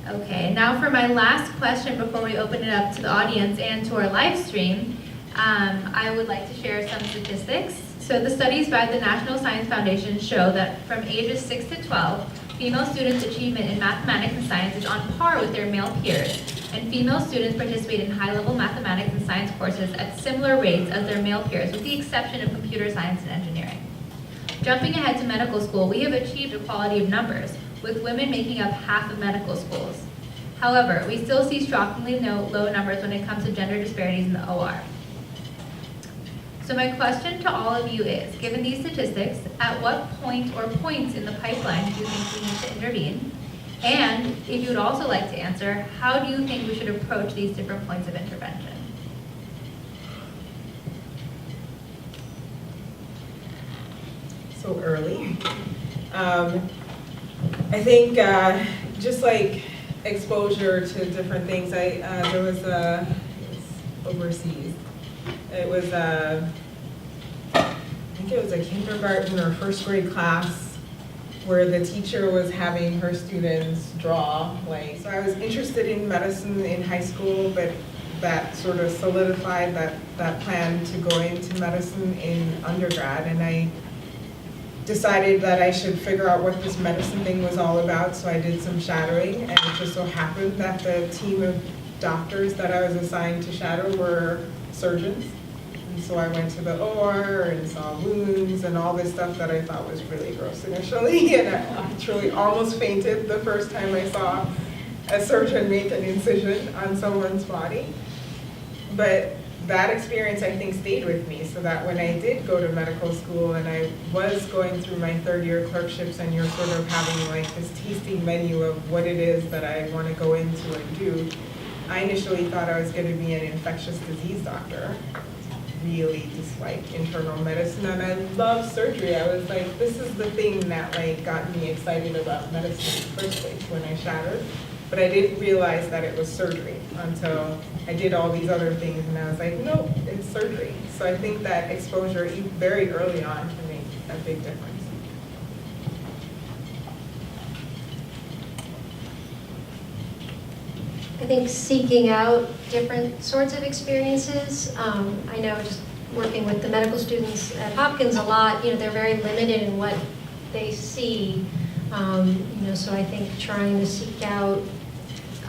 Okay, now for my last question before we open it up to the audience and to our live stream, I would like to share some statistics. So the studies by the National Science Foundation show that from ages 6 to 12, female students' achievement in mathematics and science is on par with their male peers, and female students participate in high-level mathematics and science courses at similar rates as their male peers, with the exception of computer science and engineering. Jumping ahead to medical school, we have achieved equality of numbers, with women making up half of medical schools. However, we still see shockingly low numbers when it comes to gender disparities in the OR. So my question to all of you is, given these statistics, at what point or points in the pipeline do you think we need to intervene? And if you would also like to answer, how do you think we should approach these different points of intervention? So early. I think just like exposure to different things. There was it was overseas. It was I think it was a kindergarten or first grade class where the teacher was having her students draw. So I was interested in medicine in high school, but that sort of solidified that plan to go into medicine in undergrad. And I decided that I should figure out what this medicine thing was all about, so I did some shadowing, and it just so happened that the team of doctors that I was assigned to shadow were surgeons. And so I went to the OR and saw wounds and all this stuff that I thought was really gross initially, and I truly almost fainted the first time I saw a surgeon make an incision on someone's body. But that experience, I think, stayed with me, so that when I did go to medical school and I was going through my third-year clerkships, and you're sort of having like this tasting menu of what it is that I want to go into and do, I initially thought I was going to be an infectious disease doctor. Really dislike internal medicine, and I love surgery. I was like, this is the thing that like got me excited about medicine in the first place when I shadowed. But I didn't realize that it was surgery until I did all these other things, and I was like, no, it's surgery. So I think that exposure very early on can make a big difference. I think seeking out different sorts of experiences. I know just working with the medical students at Hopkins a lot, they're very limited in what they see. So I think trying to seek out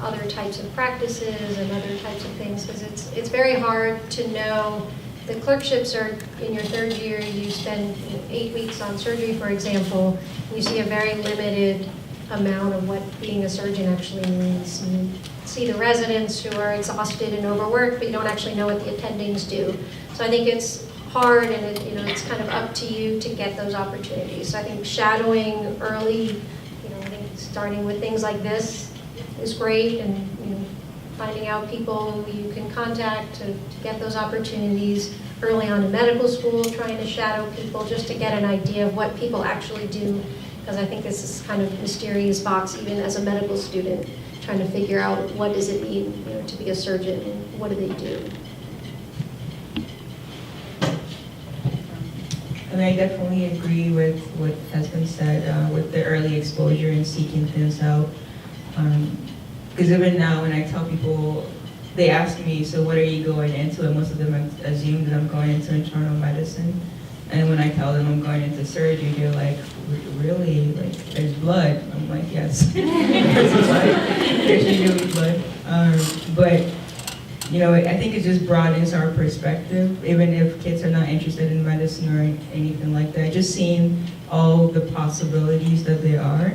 other types of practices and other types of things, because it's very hard to know. The clerkships are in your third year, you spend 8 weeks on surgery, for example. You see a very limited amount of what being a surgeon actually means. You see the residents who are exhausted and overworked, but you don't actually know what the attendings do. So I think it's hard, and it's kind of up to you to get those opportunities. So I think shadowing early, I think starting with things like this is great, and finding out people who you can contact to get those opportunities early on in medical school, trying to shadow people just to get an idea of what people actually do, because I think this is kind of mysterious box even as a medical student, trying to figure out what does it mean to be a surgeon, and what do they do. I mean, I definitely agree with what has been said with the early exposure and seeking things out. Because even now, when I tell people, they ask me, so what are you going into? And most of them assume that I'm going into internal medicine. And when I tell them I'm going into surgery, they're like, really? Like, there's blood? I'm like, yes, there's blood. There's usually blood. But I think it just broadens our perspective, even if kids are not interested in medicine or anything like that. Just seeing all the possibilities that there are,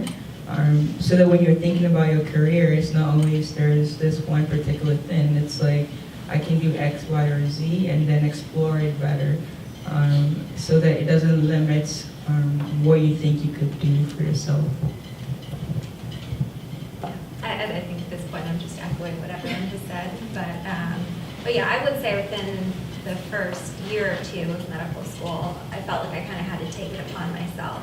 so that when you're thinking about your career, it's not always there's this one particular thing. It's like, I can do X, Y, or Z, and then explore it better, so that it doesn't limit what you think you could do for yourself. I think at this point I'm just echoing what everyone just said, but yeah, I would say within the first year or two of medical school, I felt like I kind of had to take it upon myself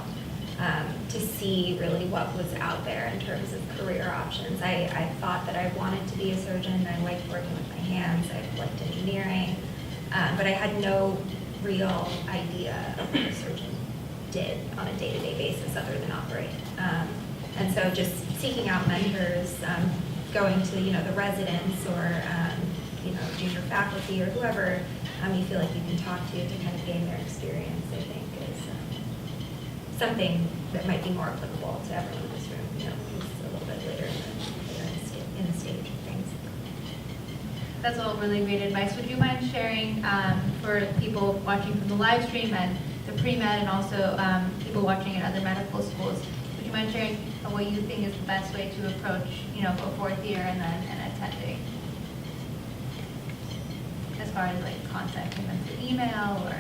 to see really what was out there in terms of career options. I thought that I wanted to be a surgeon. I liked working with my hands. I liked engineering, but I had no real idea of what a surgeon did on a day-to-day basis other than operate. And so just seeking out mentors, going to the residents or junior faculty or whoever you feel like you can talk to kind of gain their experience, I think is something that might be more applicable to everyone in this room, who's a little bit later in the stage of things. That's all really great advice. Would you mind sharing for people watching from the live stream and the pre-med, and also people watching at other medical schools, would you mind sharing what you think is the best way to approach, a fourth year and then attending? As far as like contacting them through email or?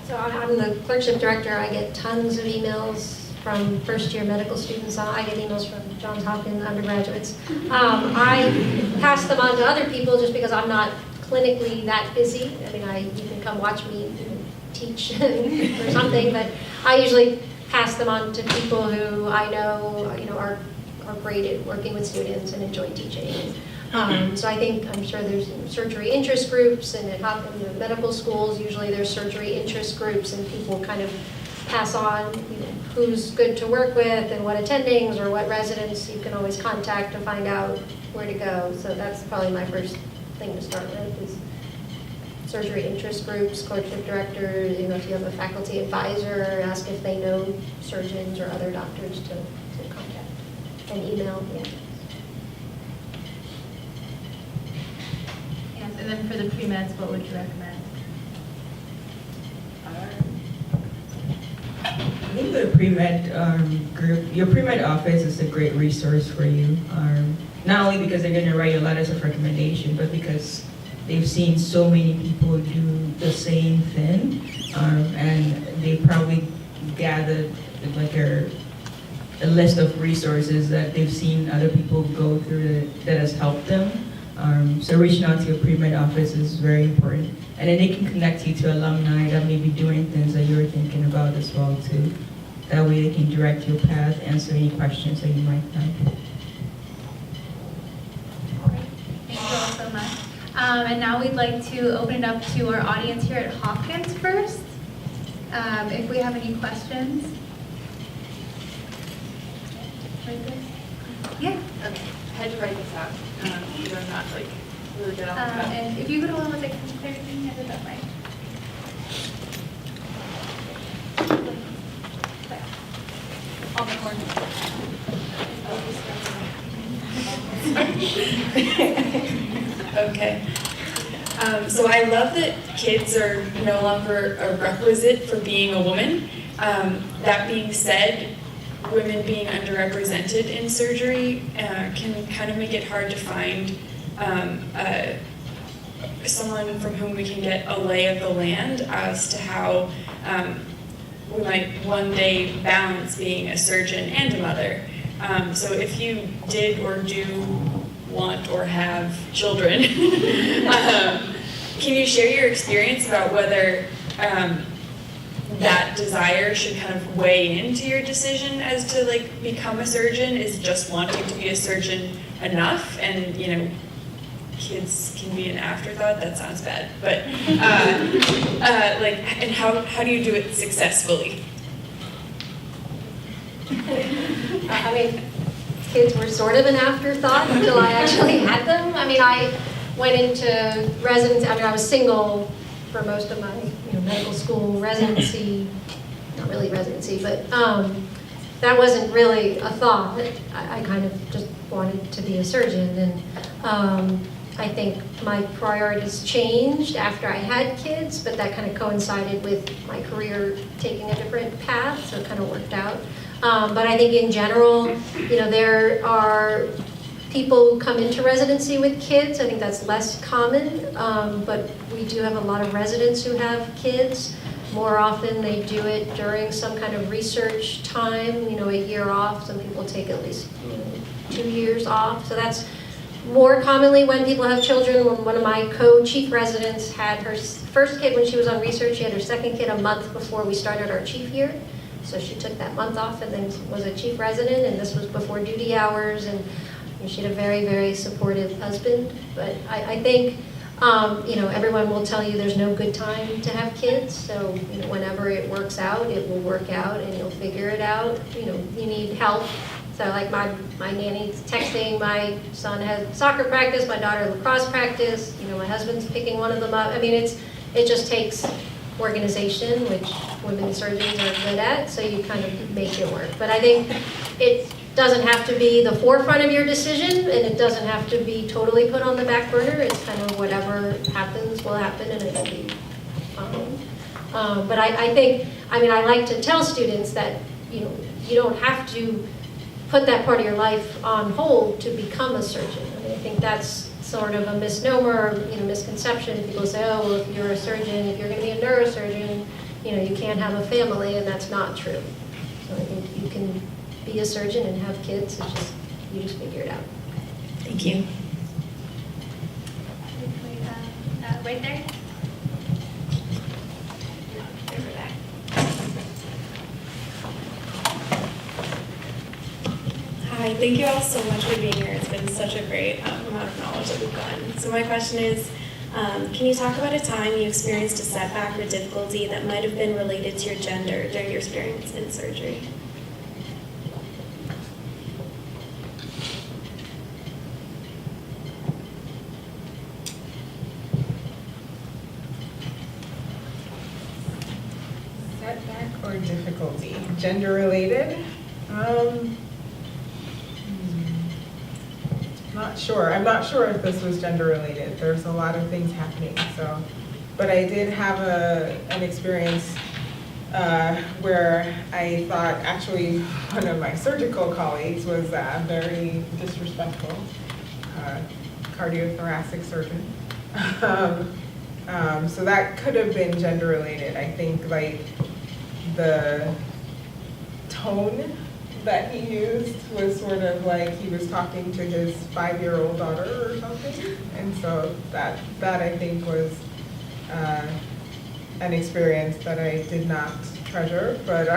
So I'm the clerkship director. I get tons of emails from first-year medical students. I get emails from Johns Hopkins undergraduates. I pass them on to other people just because I'm not clinically that busy. I mean, you can come watch me teach or something, but I usually pass them on to people who I know, are great at working with students and enjoy teaching. So I'm sure there's surgery interest groups, and at Hopkins medical schools, usually there's surgery interest groups, and people kind of pass on, who's good to work with and what attendings or what residents you can always contact to find out where to go. So that's probably my first thing to start with is surgery interest groups, clerkship directors, if you have a faculty advisor, ask if they know surgeons or other doctors to contact, and email, yeah. Yes, and then for the pre-meds, what would you recommend? I think the pre-med group, your pre-med office is a great resource for you. Not only because they're going to write you letters of recommendation, but because they've seen so many people do the same thing, and they probably gathered like a list of resources that they've seen other people go through that has helped them. So reaching out to your pre-med office is very important. And then they can connect you to alumni that may be doing things that you're thinking about as well too. That way they can direct your path, answer any questions that you might have. Thank you all so much. And now we'd like to open it up to our audience here at Hopkins first. If we have any questions. Right there. Yeah. Okay. I had to write this out. Because I'm not like really good on the cuff. And if you could hold on one second, Claire, can you have it that way? On the corner. Okay. So I love that kids are no longer a requisite for being a woman. That being said, women being underrepresented in surgery can kind of make it hard to find someone from whom we can get a lay of the land as to how we might one day balance being a surgeon and a mother. So if you did or do want or have children, can you share your experience about whether that desire should kind of weigh into your decision as to like become a surgeon? Is just wanting to be a surgeon enough? And kids can be an afterthought. That sounds bad, but and how do you do it successfully? I mean, kids were sort of an afterthought until I actually had them. I mean, I went into residency, I was single for most of my medical school residency, not really residency, but that wasn't really a thought. I kind of just wanted to be a surgeon, and I think my priorities changed after I had kids, but that kind of coincided with my career taking a different path, so it kind of worked out. But I think in general, there are people who come into residency with kids. I think that's less common, but we do have a lot of residents who have kids. More often they do it during some kind of research time, a year off. Some people take at least 2 years off. So that's more commonly when people have children. One of my co-chief residents had her first kid when she was on research. She had her second kid a month before we started our chief year. So she took that month off and then was a chief resident, and this was before duty hours, and she had a very, very supportive husband. But I think, everyone will tell you there's no good time to have kids. So whenever it works out, it will work out, and you'll figure it out. You need help. So like my nanny's texting, my son has soccer practice, my daughter lacrosse practice, my husband's picking one of them up. I mean, it just takes organization, which women surgeons are good at, so you kind of make it work. But I think it doesn't have to be the forefront of your decision, and it doesn't have to be totally put on the back burner. It's kind of whatever happens will happen, and it'll be fine. But I think, I like to tell students that, you don't have to put that part of your life on hold to become a surgeon. I think that's sort of a misnomer, misconception. People say, oh, well, if you're a surgeon, if you're going to be a neurosurgeon, you can't have a family, and that's not true. So I think you can be a surgeon and have kids. It's just, you just figure it out. Thank you. Right there. Hi, thank you all so much for being here. It's been such a great amount of knowledge that we've gotten. So my question is, Can you talk about a time you experienced a setback or difficulty that might have been related to your gender during your experience in surgery? Setback or difficulty, gender related? Not sure. I'm not sure if this was gender related. There's a lot of things happening, so. But I did have an experience where I thought actually one of my surgical colleagues was very disrespectful, cardiothoracic surgeon. So that could have been gender related. I think like the tone that he used was sort of like he was talking to his 5-year-old daughter or something. And so that I think was an experience that I did not treasure, but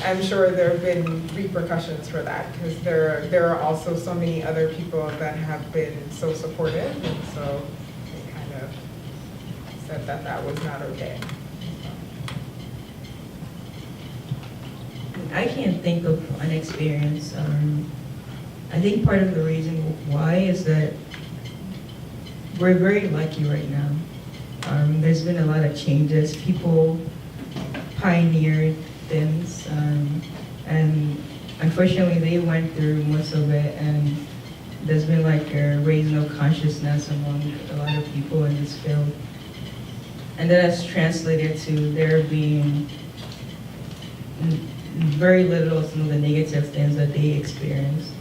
I'm sure there have been repercussions for that because there are also so many other people that have been so supportive, and so they kind of said that that was not okay. I can't think of an experience. I think part of the reason why is that we're very lucky right now. There's been a lot of changes. People pioneered things, and unfortunately they went through most of it, and there's been like a raising of consciousness among a lot of people in this field. And that has translated to there being very little of some of the negative things that they experienced.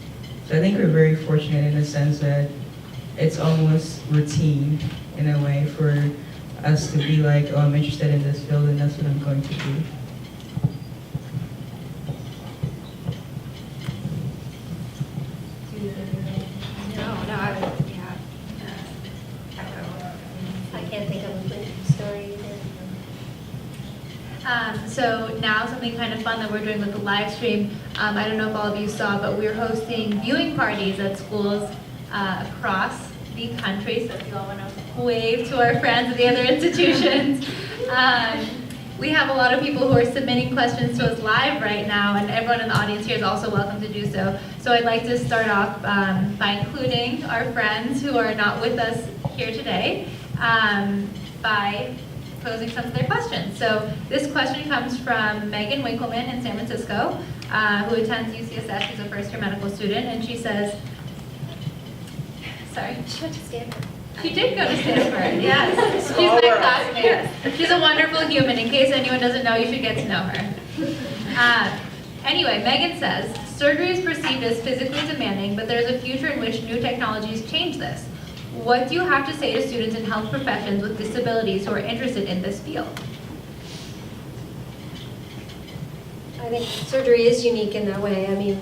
So I think we're very fortunate in the sense that it's almost routine in a way for us to be like, oh, I'm interested in this field and that's what I'm going to do. I can't think of a good story either. So now something kind of fun that we're doing with the live stream. I don't know if all of you saw, but we're hosting viewing parties at schools across the country. So if you all want to wave to our friends at the other institutions. We have a lot of people who are submitting questions to us live right now, and everyone in the audience here is also welcome to do so. So I'd like to start off by including our friends who are not with us here today by posing some of their questions. So this question comes from Megan Winkleman in San Francisco, who attends UCSF. She's a first-year medical student, and she says, sorry? She went to Stanford. She did go to Stanford, yes. She's my classmate. She's a wonderful human. In case anyone doesn't know, you should get to know her. Anyway, Megan says, surgery is perceived as physically demanding, but there's a future in which new technologies change this. What do you have to say to students in health professions with disabilities who are interested in this field? I think surgery is unique in that way. I mean,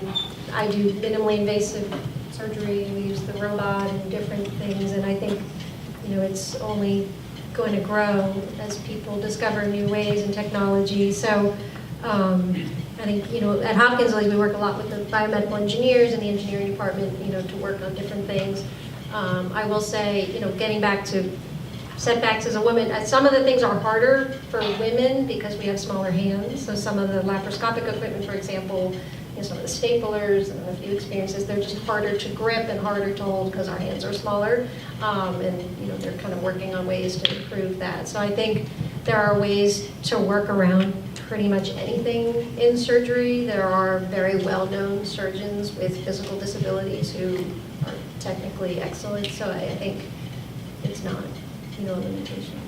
I do minimally invasive surgery, and we use the robot and different things, and I think, you know, it's only going to grow as people discover new ways and technology. So I think, you know, at Hopkins, like, we work a lot with the biomedical engineers and the engineering department, you know, to work on different things. I will say, you know, getting back to setbacks as a woman, some of the things are harder for women because we have smaller hands. So some of the laparoscopic equipment, for example, you know, some of the staplers and a few experiences, they're just harder to grip and harder to hold because our hands are smaller. And, you know, they're kind of working on ways to improve that. So I think there are ways to work around pretty much anything in surgery. There are very well-known surgeons with physical disabilities who are technically excellent. So I think it's not, you know, a limitation.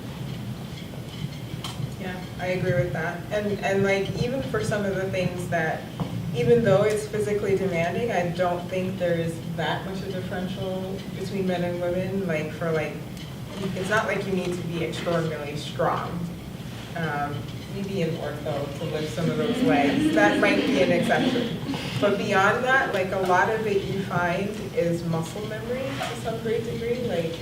Yeah, I agree with that. And like, even for some of the things that, even though it's physically demanding, I don't think there is that much a differential between men and women. Like, for like, it's not like you need to be extraordinarily strong. Maybe in ortho to lift some of those legs. That might be an exception. But beyond that, like, a lot of it you find is muscle memory to some great degree. Like,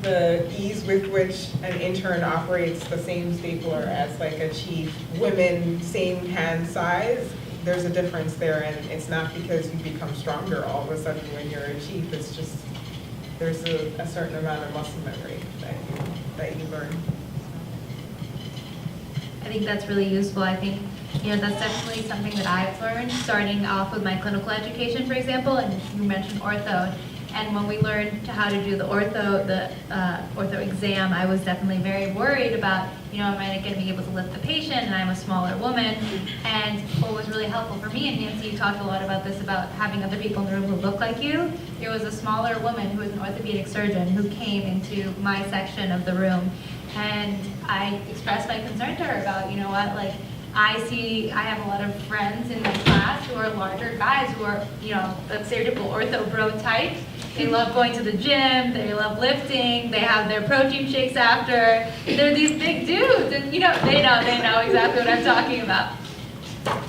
the ease with which an intern operates the same stapler as like a chief, women, same hand size, there's a difference there, and it's not because you become stronger all of a sudden when you're a chief, it's just there's a certain amount of muscle memory that you learn. I think that's really useful. I think, that's definitely something that I've learned, starting off with my clinical education, for example, and you mentioned ortho. And when we learned how to do the ortho exam, I was definitely very worried about, am I going to be able to lift the patient, and I'm a smaller woman. And what was really helpful for me, and Nancy, you talked a lot about this, about having other people in the room who look like you. There was a smaller woman who was an orthopedic surgeon who came into my section of the room, and I expressed my concern to her about, I have a lot of friends in my class who are larger guys who are, the stereotypical ortho bro type. They love going to the gym, they love lifting, they have their protein shakes after. They're these big dudes, and they know exactly what I'm talking about.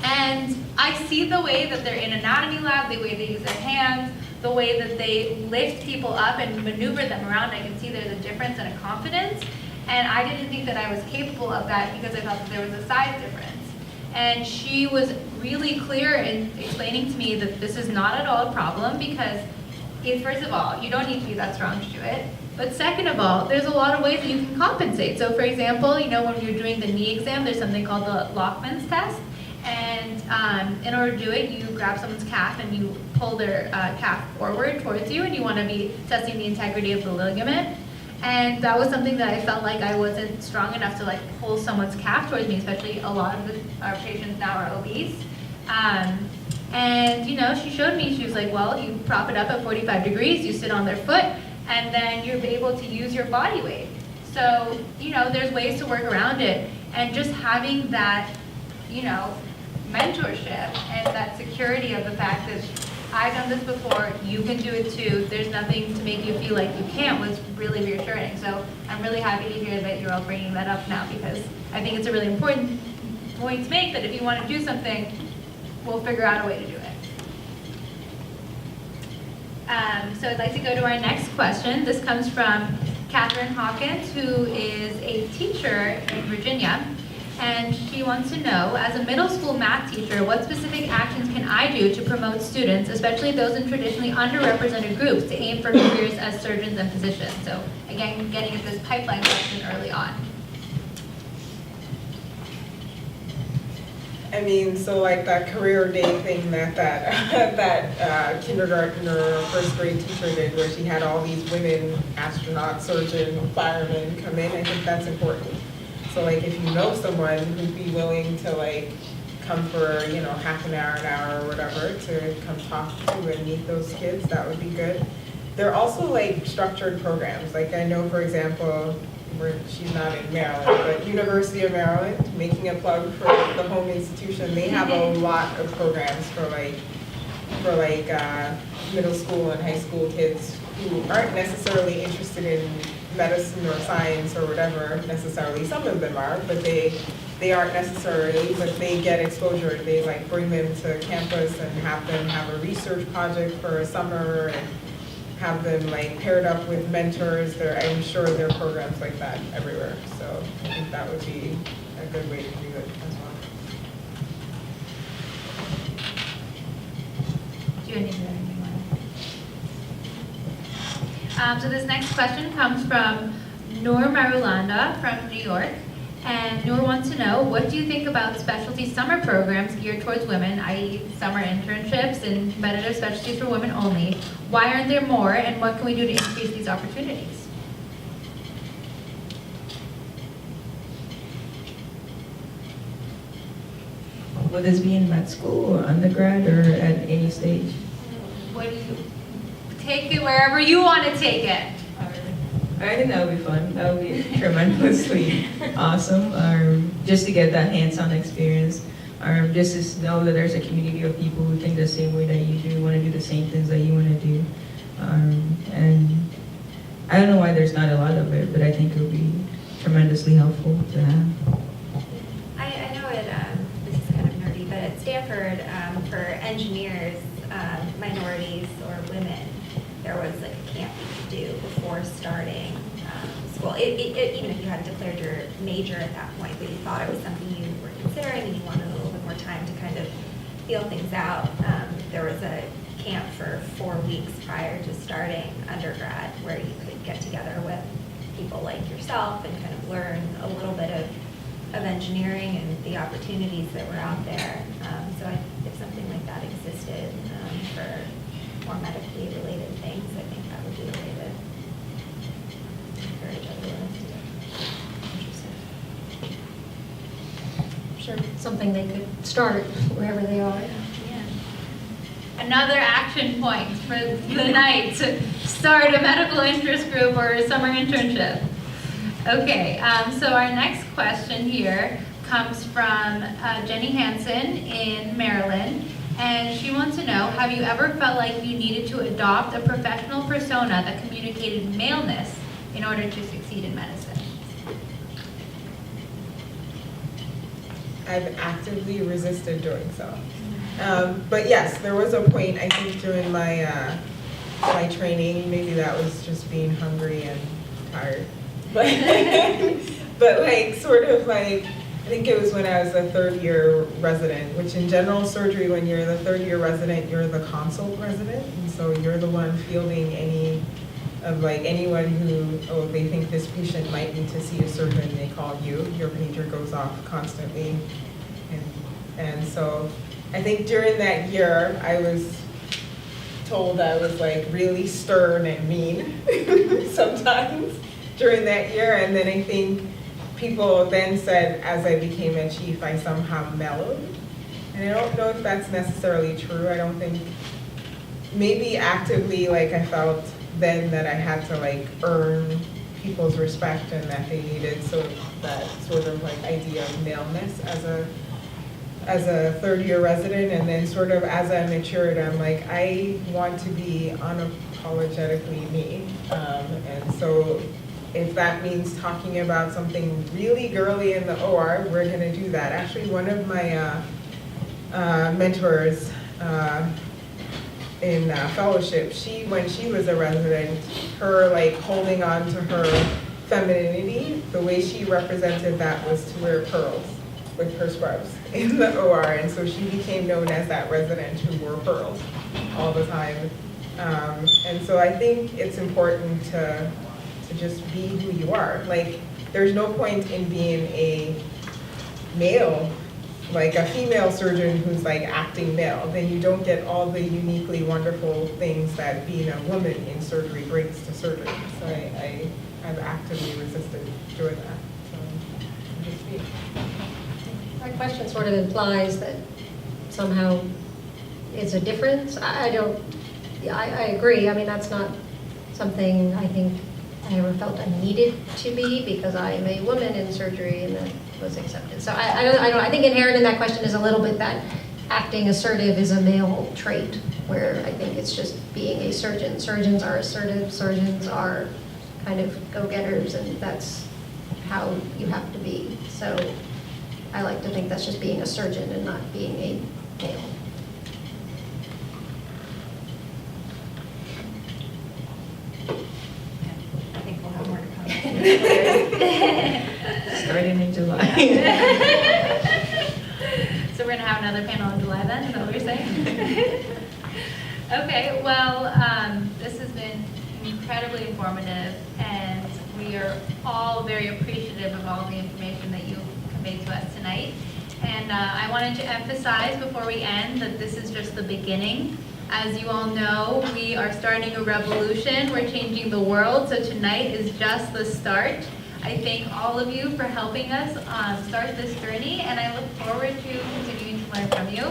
And I see the way that they're in anatomy lab, the way they use their hands, the way that they lift people up and maneuver them around. I can see there's a difference and a confidence. And I didn't think that I was capable of that because I thought that there was a size difference. And she was really clear in explaining to me that this is not at all a problem because, first of all, you don't need to be that strong to do it. But second of all, there's a lot of ways that you can compensate. So for example, when you're doing the knee exam, there's something called the Lockman's test. And in order to do it, you grab someone's calf and you pull their calf forward towards you, and you want to be testing the integrity of the ligament. And that was something that I felt like I wasn't strong enough to pull someone's calf towards me, especially a lot of our patients now are obese. And she showed me, she was like, well, you prop it up at 45 degrees, you sit on their foot, and then you're able to use your body weight. So, there's ways to work around it. And just having that, mentorship and that security of the fact that I've done this before, you can do it too, there's nothing to make you feel like you can't, was really reassuring. So I'm really happy to hear that you're all bringing that up now, because I think it's a really important point to make, that if you want to do something, we'll figure out a way to do it. So I'd like to go to our next question. This comes from Catherine Hawkins, who is a teacher in Virginia. And she wants to know, as a middle school math teacher, what specific actions can I do to promote students, especially those in traditionally underrepresented groups, to aim for careers as surgeons and physicians? So again, getting at this pipeline question early on. So that career day thing that kindergarten or first grade teacher did, where she had all these women, astronauts, surgeon, firemen come in, I think that's important. So if you know someone who'd be willing to come for, half an hour or whatever to come talk to and meet those kids, that would be good. There are also structured programs. I know, for example, she's not in Maryland, but University of Maryland, making a plug for the home institution, they have a lot of programs for middle school and high school kids who aren't necessarily interested in medicine or science or whatever necessarily. Some of them are, but they aren't necessarily, but they get exposure. They bring them to campus and have them have a research project for a summer and have them paired up with mentors. I'm sure there are programs like that everywhere. So I think that would be a good way to do it as well. Do you need to do anything? So this next question comes from Noor Marulanda from New York. And Noor wants to know, what do you think about specialty summer programs geared towards women, i.e. summer internships and competitive specialties for women only? Why aren't there more, and what can we do to increase these opportunities? Will this be in med school or undergrad or at any stage? What do you take it wherever you want to take it? I think that would be fun. That would be tremendously awesome. Just to get that hands-on experience. Just to know that there's a community of people who think the same way that you do, want to do the same things that you want to do. And I don't know why there's not a lot of it, but I think it would be tremendously helpful to have. I know this is kind of nerdy, but at Stanford, for engineers, minorities or women, there was a camp you could do before starting school. Even if you hadn't declared your major at that point, but you thought it was something you were considering and you wanted a little bit more time to kind of feel things out. There was a camp for 4 weeks prior to starting undergrad, where you could get together with people like yourself and kind of learn a little bit of engineering and the opportunities that were out there. So if something like that existed for more medically related things, I think that would be the way to encourage everyone to do it. Sure, something they could start wherever they are. Another action point for the night, start a medical interest group or a summer internship. Okay, so our next question here comes from Jenny Hansen in Maryland, and she wants to know, have you ever felt like you needed to adopt a professional persona that communicated maleness in order to succeed in medicine? I've actively resisted doing so. But yes, there was a point, I think, during my my training, maybe that was just being hungry and tired. But like, sort of like, I think it was when I was a third-year resident, which in general surgery, when you're the third-year resident, you're the consult resident, and so you're the one fielding anyone who, oh, they think this patient might need to see a surgeon, they call you, your pager goes off constantly. And so I think during that year, I was told I was like really stern and mean sometimes during that year. And then I think people then said, as I became a chief, I somehow mellowed. And I don't know if that's necessarily true. I don't think, maybe actively, like I felt then that I had to like earn people's respect and that they needed that sort of like idea of maleness as a third-year resident. And then sort of as I matured, I'm like, I want to be unapologetically me. And so if that means talking about something really girly in the OR, we're gonna do that. Actually, one of my mentors in fellowship, when she was a resident, her like holding on to her femininity, the way she represented that was to wear pearls with her scrubs in the OR, and so she became known as that resident who wore pearls all the time. And so I think it's important to just be who you are. Like, there's no point in being a male, like a female surgeon who's like acting male, then you don't get all the uniquely wonderful things that being a woman in surgery brings to surgery. So I've actively resisted doing that. So I'm just me. My question sort of implies that somehow it's a difference. I agree. I mean, that's not something I think I ever felt I needed to be, because I am a woman in surgery and that was accepted. So I think inherent in that question is a little bit that acting assertive is a male trait, where I think it's just being a surgeon. Surgeons are assertive, surgeons are kind of go-getters, and that's how you have to be. So I like to think that's just being a surgeon and not being a male. I think we'll have more to come. Starting in July. So we're gonna have another panel in July then, is that what you're saying? Okay, well, this has been incredibly informative, and we are all very appreciative of all the information that you conveyed to us tonight. And I wanted to emphasize before we end that this is just the beginning. As you all know, we are starting a revolution. We're changing the world, so tonight is just the start. I thank all of you for helping us start this journey, and I look forward to continuing to learn from you.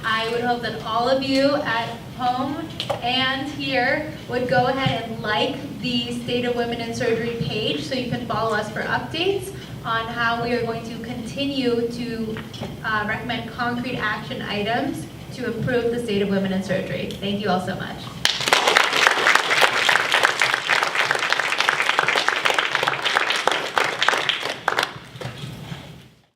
I would hope that all of you at home and here would go ahead and like the State of Women in Surgery page so you can follow us for updates on how we are going to continue to recommend concrete action items to improve the state of women in surgery. Thank you all so much.